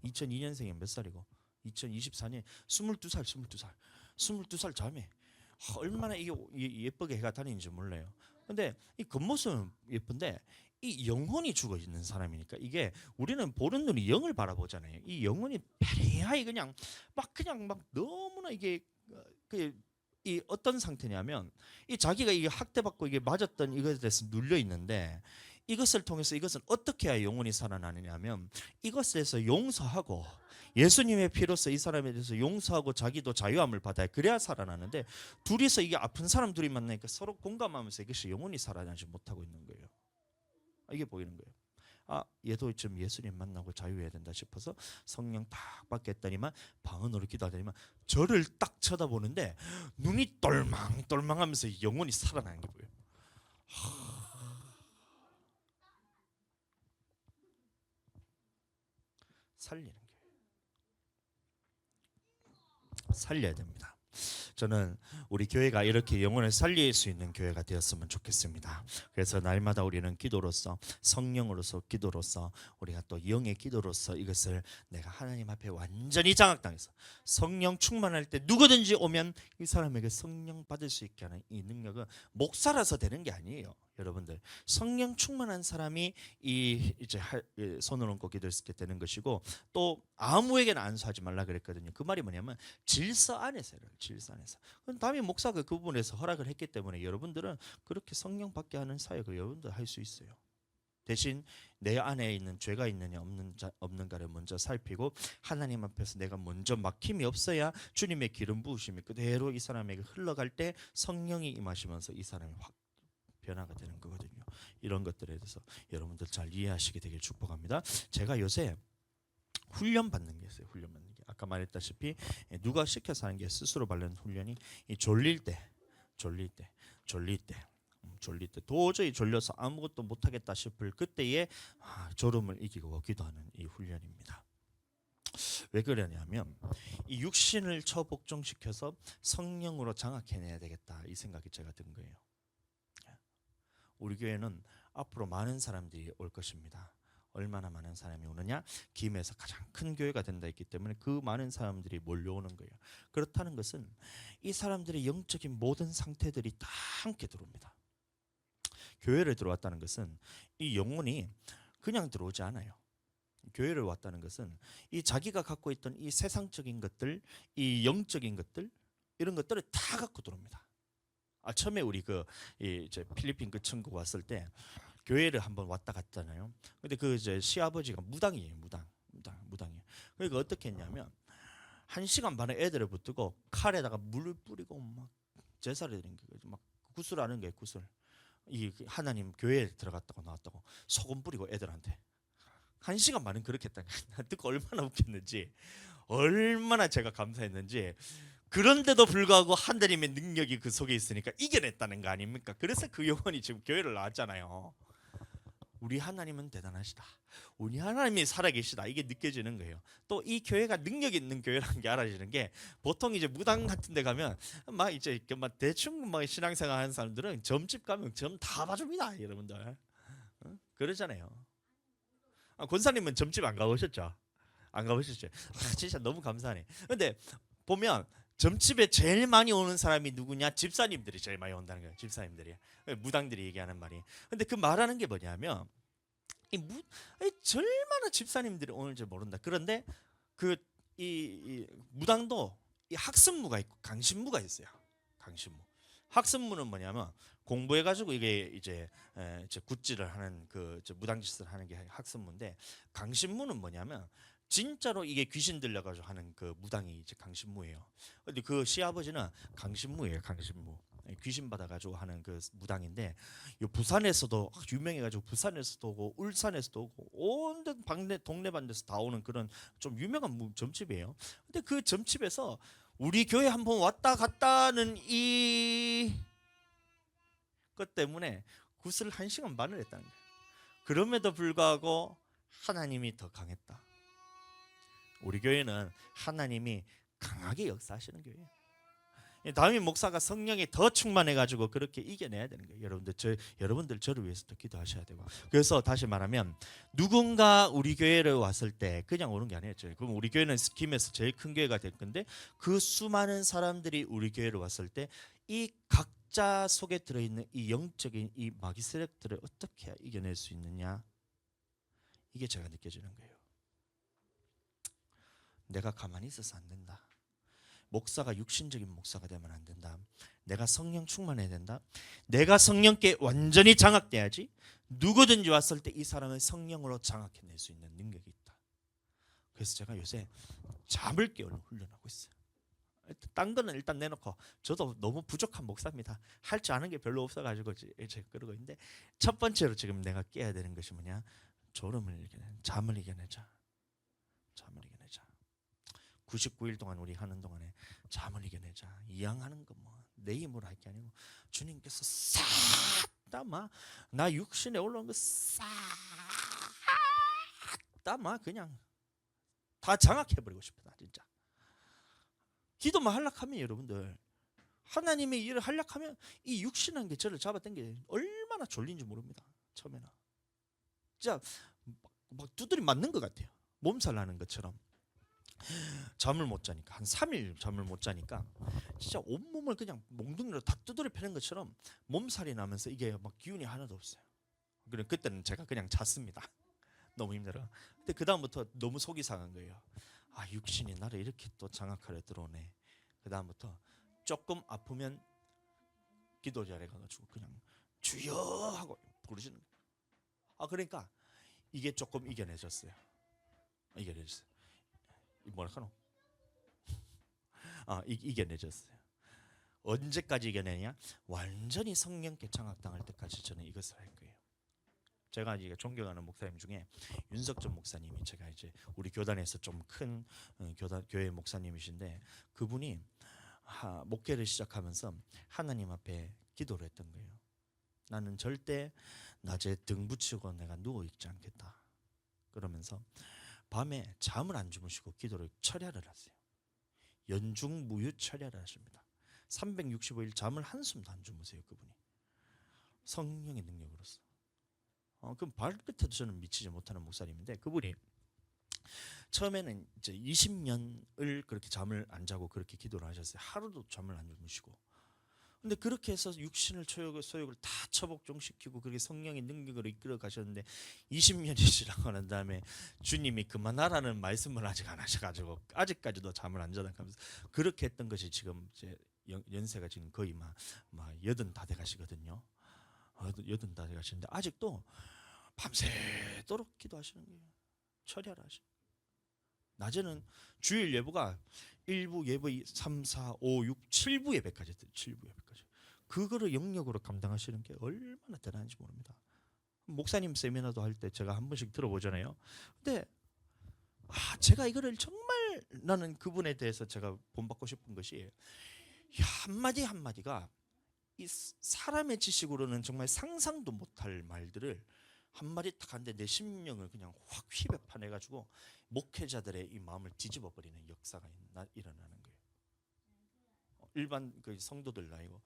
2002년생이면 몇 살이고 2024년 22살 자매. 얼마나 이게 예쁘게 해가 다니는지 몰라요. 근데 이 겉모습은 예쁜데 이 영혼이 죽어 있는 사람이니까, 이게 우리는 보는 눈이 영을 바라보잖아요. 이 영혼이 베레하이 그냥 막 너무나 이게 이 어떤 상태냐면, 이 자기가 이게 학대받고 이게 맞았던 이것에 대해서 눌려 있는데, 이것을 통해서 이것은 어떻게 해야 영혼이 살아나느냐면 이것에서 용서하고 예수님의 피로서 이 사람에 대해서 용서하고 자기도 자유함을 받아야, 그래야 살아나는데, 둘이서 이게 아픈 사람 둘이 만나니까 서로 공감하면서 이것이 영혼이 살아나지 못하고 있는 거예요. 이게 보이는 거예요. 얘도 좀 예수님 만나고 자유해야 된다 싶어서 성령 딱 받겠다니만 방언으로 기도하더니만 저를 딱 쳐다보는데 눈이 똘망똘망하면서 영혼이 살아나는 게 보여요. 살리는 거예요. 살려야 됩니다. 저는 우리 교회가 이렇게 영혼을 살릴 수 있는 교회가 되었으면 좋겠습니다. 그래서 날마다 우리는 기도로서, 성령으로서 기도로서, 우리가 또 영의 기도로서 이것을 내가 하나님 앞에 완전히 장악당해서 성령 충만할 때 누구든지 오면 이 사람에게 성령 받을 수 있게 하는 이 능력은 목사라서 되는 게 아니에요. 여러분들, 성령 충만한 사람이 이제 손을 얹고 기도할 수 있게 되는 것이고, 또 아무에게나 안수하지 말라 그랬거든요. 그 말이 뭐냐면 질서 안에서, 질서 안에서. 담임 목사가 그 부분에서 허락을 했기 때문에 여러분들은 그렇게 성령 받게 하는 사역을 여러분들 할 수 있어요. 대신 내 안에 있는 죄가 있느냐 없는가를 먼저 살피고, 하나님 앞에서 내가 먼저 막힘이 없어야 주님의 기름 부으심이 그대로 이 사람에게 흘러갈 때 성령이 임하시면서 이 사람이 확 변화가 되는 거거든요. 이런 것들에 대해서 여러분들 잘 이해하시게 되길 축복합니다. 제가 요새 훈련 받는 게 있어요. 훈련 받는 게, 아까 말했다시피 누가 시켜서 하는 게 스스로 바르는 훈련이, 이 졸릴 때 도저히 졸려서 아무것도 못하겠다 싶을 그때에 졸음을 이기고 기도하는 이 훈련입니다. 왜 그러냐면 이 육신을 처복종시켜서 성령으로 장악해내야 되겠다, 이 생각이 제가 든 거예요. 우리 교회는 앞으로 많은 사람들이 올 것입니다. 얼마나 많은 사람이 오느냐? 김에서 가장 큰 교회가 된다 했기 때문에 그 많은 사람들이 몰려오는 거예요. 그렇다는 것은 이 사람들의 영적인 모든 상태들이 다 함께 들어옵니다. 교회를 들어왔다는 것은 이 영혼이 그냥 들어오지 않아요. 교회를 왔다는 것은 이 자기가 갖고 있던 이 세상적인 것들, 이 영적인 것들, 이런 것들을 다 갖고 들어옵니다. 처음에 우리 이제 필리핀 그 친구 왔을 때 교회를 한번 왔다 갔잖아요. 근데 그 이제 시아버지가 무당이에요. 무당이에요. 그러니까 어떻게 했냐면 1시간 반에 애들을 붙들고 칼에다가 물을 뿌리고 막 제사를 드린 거예요. 막 구슬하는 거예요. 구슬. 이 하나님 교회에 들어갔다고 나왔다고 소금 뿌리고 애들한테 1시간 반은 그렇게 했다는 거예요. 듣고 얼마나 웃겼는지, 얼마나 제가 감사했는지. 그런데도 불구하고 하나님의 능력이 그 속에 있으니까 이겨냈다는 거 아닙니까? 그래서 그 영혼이 지금 교회를 나왔잖아요. 우리 하나님은 대단하시다. 우리 하나님이 살아계시다. 이게 느껴지는 거예요. 또 이 교회가 능력 있는 교회라는 게 알아지는 게 보통 이제 무당 같은 데 가면 막 이제 막 대충 막 신앙생활 하는 사람들은 점집 가면 점 다 봐줍니다. 여러분들. 그러잖아요. 권사님은 점집 안 가보셨죠? 안 가보셨죠? 진짜 너무 감사하네. 근데 보면 점집에 제일 많이 오는 사람이 누구냐? 집사님들이 제일 많이 온다는 거예요. 집사님들이. 무당들이 얘기하는 말이. 근데 그 말하는 게 뭐냐면 얼마나 집사님들이 오는지 모른다. 그런데 이 무당도 이 학습무가 있고 강신무가 있어요. 강신무. 학습무는 뭐냐면 공부해가지고 이게 이제 굿즈를 하는 그 무당짓을 하는 게 학습무인데, 강신무는 뭐냐면 진짜로 이게 귀신 들려가지고 하는 그 무당이 이제 강신무예요. 근데 그 시아버지는 강신무예요. 강신무. 귀신 받아가지고 하는 그 무당인데, 이 부산에서도 유명해가지고 부산에서도 오고 울산에서도 오고 온 동네 반대에서 다 오는 그런 좀 유명한 점집이에요. 근데 그 점집에서 우리 교회 한번 왔다 갔다는 이 것 때문에 굿을 1시간 반을 했다는 거예요. 그럼에도 불구하고 하나님이 더 강했다. 우리 교회는 하나님이 강하게 역사하시는 교회예요. 담임 목사가 성령이 더 충만해가지고 그렇게 이겨내야 되는 거예요. 여러분들 저를 위해서도 기도하셔야 되고. 그래서 다시 말하면 누군가 우리 교회를 왔을 때 그냥 오는 게 아니었죠. 그럼 우리 교회는 스킴에서 제일 큰 교회가 될 건데, 그 수많은 사람들이 우리 교회를 왔을 때 이 각자 속에 들어있는 이 영적인 이 마귀 세력들을 어떻게 이겨낼 수 있느냐, 이게 제가 느껴지는 거예요. 내가 가만히 있어서 안 된다. 목사가 육신적인 목사가 되면 안 된다. 내가 성령 충만해야 된다. 내가 성령께 완전히 장악돼야지 누구든지 왔을 때 이 사람을 성령으로 장악해낼 수 있는 능력이 있다. 그래서 제가 요새 잠을 깨우는 훈련하고 있어요. 딴 거는 일단 내놓고, 저도 너무 부족한 목사입니다. 할 줄 아는 게 별로 없어가지고 제가 그러고 있는데, 첫 번째로 지금 내가 깨야 되는 것이 뭐냐? 졸음을 이겨내자. 잠을 이겨내자. 잠을 이겨내자. 99일 동안 우리 하는 동안에 잠을 이겨내자. 이양하는 거 뭐 내 힘으로 할 게 아니고 주님께서 싹 다 막 나 육신에 올라온 거 싹 다 막 그냥 다 장악해버리고 싶다. 진짜 기도만 하려하면, 여러분들 하나님의 일을 하려하면 이 육신한 게 저를 잡아당겨 얼마나 졸린지 모릅니다. 처음에는 진짜 막 두드리 맞는 것 같아요. 몸살 나는 것처럼. 잠을 못 자니까, 한 3일 잠을 못 자니까 진짜 온몸을 그냥 몽둥이로 다 두드려 패는 것처럼 몸살이 나면서 이게 막 기운이 하나도 없어요. 그래, 그때는 제가 그냥 잤습니다. 너무 힘들어. 근데 그 다음부터 너무 속이 상한 거예요. 아, 육신이 나를 이렇게 또 장악하려 들어오네. 그 다음부터 조금 아프면 기도 자리에 가가지고 그냥 주여 하고 부르시는 거예요. 아, 그러니까 이게 조금 이겨내졌어요. 이겨내졌어요. 뭐랄까노? 이겨내졌어요. 언제까지 이겨내냐? 완전히 성령께 장악당할 때까지 저는 이것을 할 거예요. 제가 이제 존경하는 목사님 중에 윤석전 목사님이, 제가 이제 우리 교단에서 좀 큰 교회 목사님이신데, 그분이 목회를 시작하면서 하나님 앞에 기도를 했던 거예요. 나는 절대 낮에 등 붙이고 내가 누워 있지 않겠다. 그러면서 밤에 잠을 안 주무시고 기도를 철야를 하세요. 연중무휴 철야를 하십니다. 365일 잠을 한숨도 안 주무세요. 그분이 성령의 능력으로서. 그 발끝에도 저는 미치지 못하는 목사님인데, 그분이 처음에는 이제 20년을 그렇게 잠을 안 자고 그렇게 기도를 하셨어요. 하루도 잠을 안 주무시고. 근데 그렇게 해서 육신을 소욕을 다 처복종시키고 그렇게 성령의 능력으로 이끌어 가셨는데, 20년이 지나고 난 다음에 주님이 그만하라는 말씀을 아직 안 하셔가지고 아직까지도 잠을 안 자다 하면서 그렇게 했던 것이 지금 이제 연세가 지금 거의 막 80 다 돼 가시거든요. 80 다 돼 가시는데 아직도 밤새도록 기도하시는 거예요. 철야를 하시는 거예요. 낮에는 주일 예배가 1부 예배 3, 4, 5, 6, 7부 예배까지 했대요. 7부 예배까지. 그거를 영역으로 감당하시는 게 얼마나 대단한지 모릅니다. 목사님 세미나도 할 때 제가 한 번씩 들어보잖아요. 근데 제가 이거를 정말 정말 나는 그분에 대해서 제가 본받고 싶은 것이 한마디 한마디가 이 사람의 지식으로는 정말 상상도 못할 말들을 한마디 딱 하는데 내 심령을 그냥 확 휘벼파내가지고 목회자들의 이 마음을 뒤집어 버리는 역사가 일어나는 거예요. 일반 그 성도들 아니고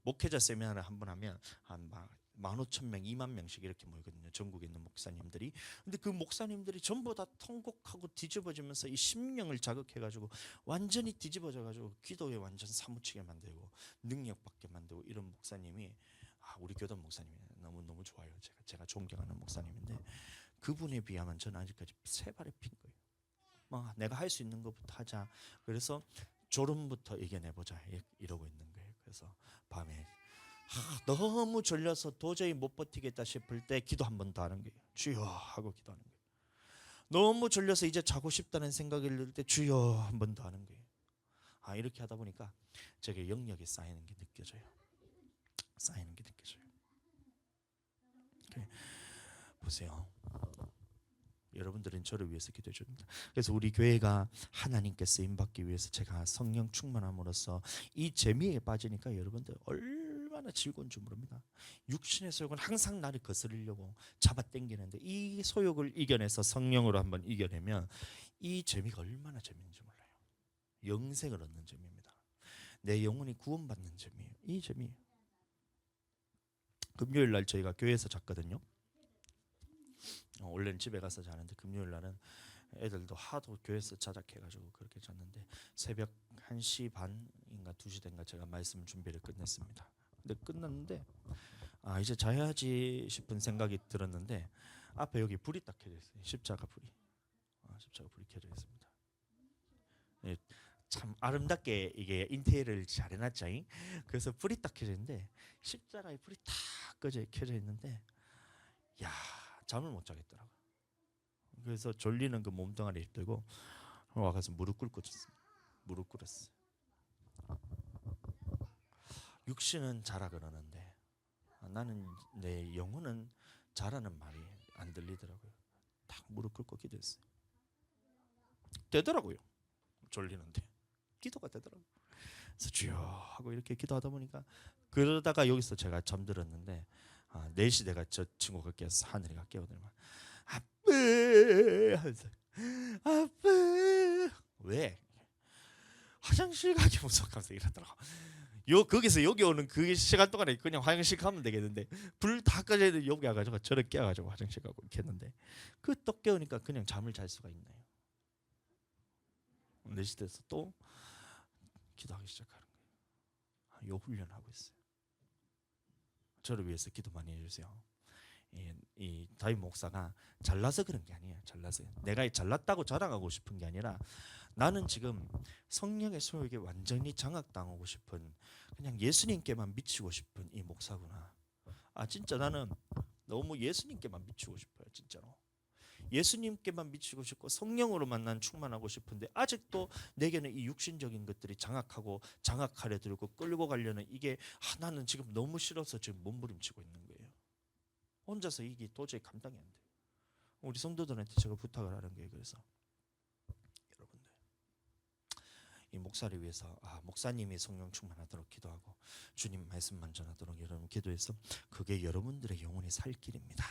목회자 세미나를 한번 하면 한 15,000명, 20,000명씩 이렇게 모이거든요. 전국에 있는 목사님들이. 근데 그 목사님들이 전부 다 통곡하고 뒤집어지면서 이 심령을 자극해가지고 완전히 뒤집어져가지고 기도에 완전 사무치게 만들고 능력받게 만들고 이런 목사님이 우리 교단 목사님이 너무 좋아요. 제가 존경하는 목사님인데 그분에 비하면 저는 아직까지 세 발에 핀 거예요. 내가 할 수 있는 것부터 하자. 그래서 졸음부터 이겨내보자 이러고 있는 거예요. 그래서 밤에 너무 졸려서 도저히 못 버티겠다 싶을 때 기도 한 번 더 하는 거예요. 주여 하고 기도하는 거예요. 너무 졸려서 이제 자고 싶다는 생각이 들 때 주여 한 번 더 하는 거예요. 이렇게 하다 보니까 제게 영역이 쌓이는 게 느껴져요. 쌓이는 게 느껴져요. 보세요. 여러분들은 저를 위해서 기도해 줍니다. 그래서 우리 교회가 하나님께 쓰임 받기 위해서 제가 성령 충만함으로써 이 재미에 빠지니까 여러분들 얼마나 즐거운 줄 모릅니다. 육신의 소욕은 항상 나를 거스르려고 잡아당기는데 이 소욕을 이겨내서 성령으로 한번 이겨내면 이 재미가 얼마나 재미인지 몰라요. 영생을 얻는 재미입니다. 내 영혼이 구원받는 재미예요. 이 재미예요. 금요일 날 저희가 교회에서 잤거든요. 원래는 집에 가서 자는데 금요일 날은 애들도 하도 교회에서 자작해가지고 그렇게 잤는데 새벽 1시 반인가 2시 된가 제가 말씀 준비를 끝냈습니다. 근데 끝났는데 이제 자야지 싶은 생각이 들었는데 앞에 여기 불이 딱 켜져 있어요. 십자가 불이. 십자가 불이 켜져 있습니다. 참 아름답게 이게 인테리어를 잘 해놨죠. 그래서 불이 딱 켜져 있는데 십자가에 불이 딱 켜져 있는데 잠을 못 자겠더라고요. 그래서 졸리는 그 몸뚱아리 들고 와가서 무릎 꿇고 잤어요. 무릎 꿇었어요. 육신은 자라 그러는데 나는 내 영혼은 자라는 말이 안 들리더라고요. 딱 무릎 꿇고 기도했어요. 되더라고요. 졸리는데 기도가 되더라고요. 그래서 주여 하고 이렇게 기도하다 보니까 그러다가 여기서 제가 잠들었는데 4시 내가 저 친구가 깨서 하늘이가 깨우더니만 아빠 하면서 아빠 왜 화장실 가기 무섭다면서 이러더라고. 거기서 여기 오는 그 시간 동안에 그냥 화장실 가면 되겠는데 불 다 꺼져 있는데 여기 와가지고 저를 깨워가지고 화장실 가고 이렇게 했는데 그 또 깨우니까 그냥 잠을 잘 수가 있나요? 4시 돼서 또 기도하기 시작하는 거예요. 요 훈련하고 있어요. 저를 위해서 기도 많이 해주세요. 이 다윗 목사가 잘나서 그런 게 아니에요. 잘나서 내가 잘났다고 자랑하고 싶은 게 아니라 나는 지금 성령의 소욕에 완전히 장악당하고 싶은 그냥 예수님께만 미치고 싶은 이 목사구나. 진짜 나는 너무 예수님께만 미치고 싶어요. 진짜로 예수님께만 미치고 싶고 성령으로만 난 충만하고 싶은데 아직도 내게는 이 육신적인 것들이 장악하고 장악하려 들고 끌고 가려는 이게 나는 지금 너무 싫어서 지금 몸부림치고 있는 거예요. 혼자서 이게 도저히 감당이 안 돼요. 우리 성도들한테 제가 부탁을 하는 거예요. 그래서 여러분들 이 목사를 위해서 목사님이 성령 충만하도록 기도하고 주님 말씀만 전하도록 여러분 기도해서 그게 여러분들의 영혼이 살 길입니다.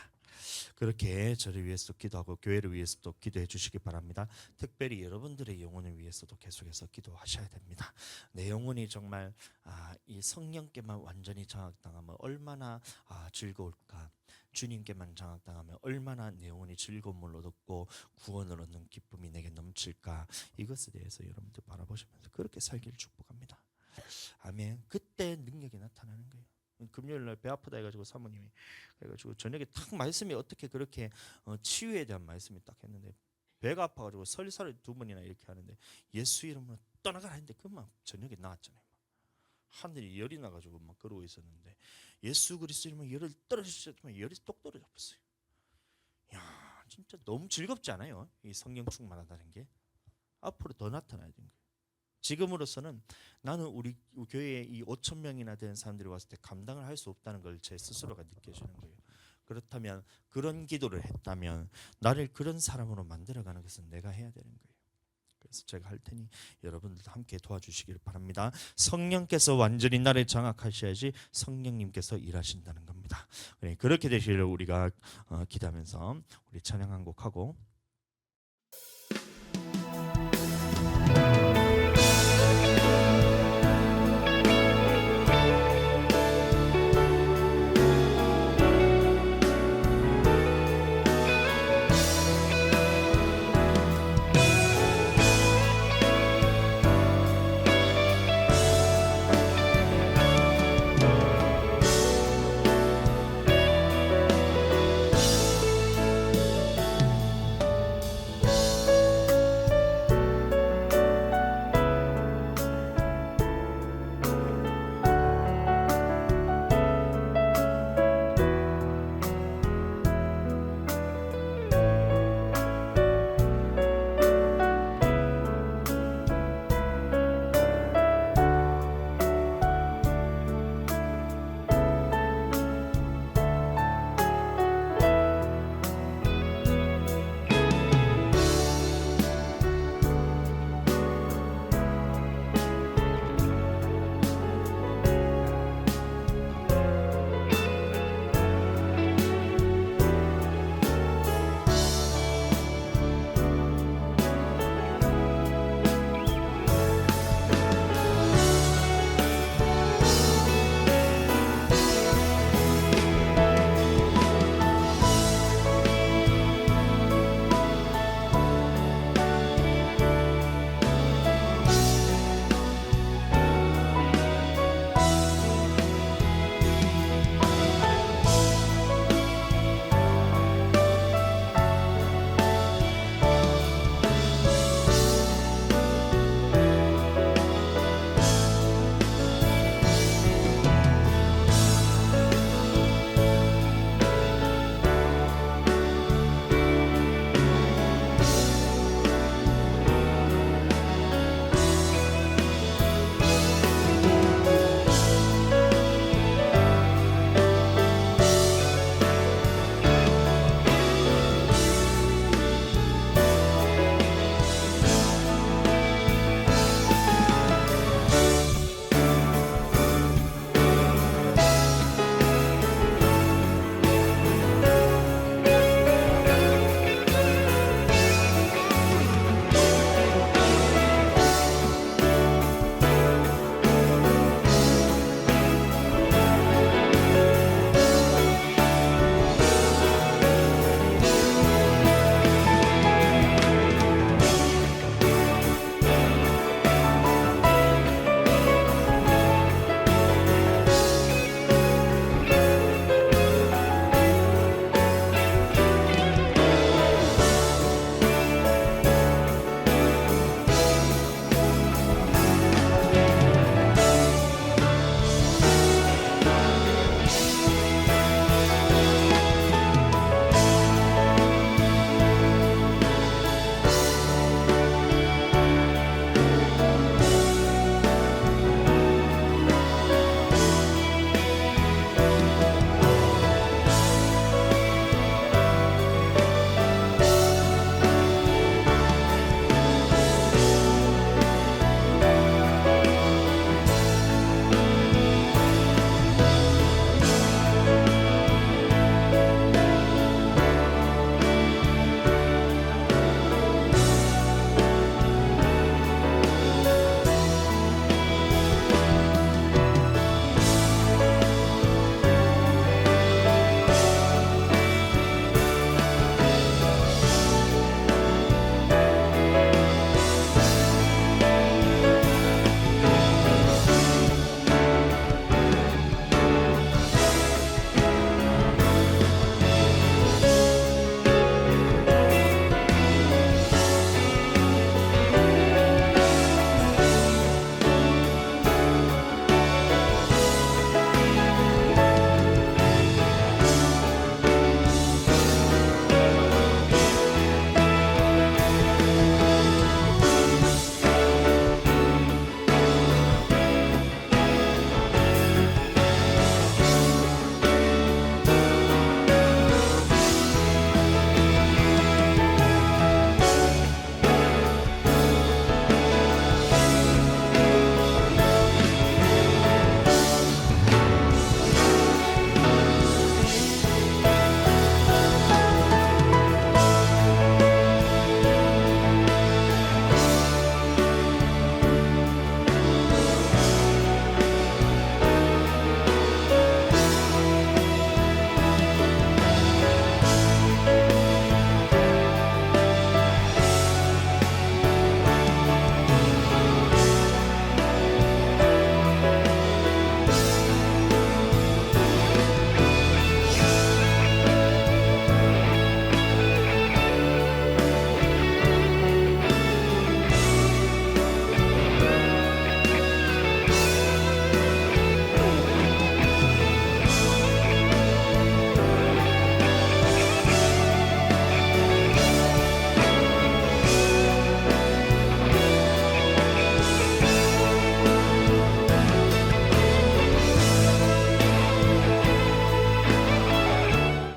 그렇게 저를 위해서도 기도하고 교회를 위해서도 기도해 주시기 바랍니다. 특별히 여러분들의 영혼을 위해서도 계속해서 기도하셔야 됩니다. 내 영혼이 정말 이 성령께만 완전히 장악당하면 얼마나 즐거울까. 주님께만 장악당하면 얼마나 내 영혼이 즐거움을 얻고 구원을 얻는 기쁨이 내게 넘칠까. 이것에 대해서 여러분들 바라보시면서 그렇게 살기를 축복합니다. 아멘. 그때 능력이 나타나는 거예요. 금요일 날 배 아프다 해가지고 사모님이 그래가지고 저녁에 딱 말씀이 어떻게 그렇게 치유에 대한 말씀이 딱 했는데 배가 아파가지고 설사를 2번이나 이렇게 하는데 예수 이름으로 떠나가라 했는데 그만 저녁에 나왔잖아요. 하늘이 열이 나가지고 막 그러고 있었는데 예수 그리스도 이름으로 열을 떨어지셨지만 열이 똑 떨어져 버렸어요. 야 진짜 너무 즐겁지 않아요? 이 성령 충만하다는 게 앞으로 더 나타나야 되는 거예요. 지금으로서는 나는 우리 교회에 이 5,000명이나 되는 사람들이 왔을 때 감당을 할 수 없다는 걸 제 스스로가 느껴지는 거예요. 그렇다면 그런 기도를 했다면 나를 그런 사람으로 만들어가는 것은 내가 해야 되는 거예요. 그래서 제가 할 테니 여러분들도 함께 도와주시길 바랍니다. 성령께서 완전히 나를 장악하셔야지 성령님께서 일하신다는 겁니다. 그렇게 되시기를 우리가 기도하면서 우리 찬양 한 곡 하고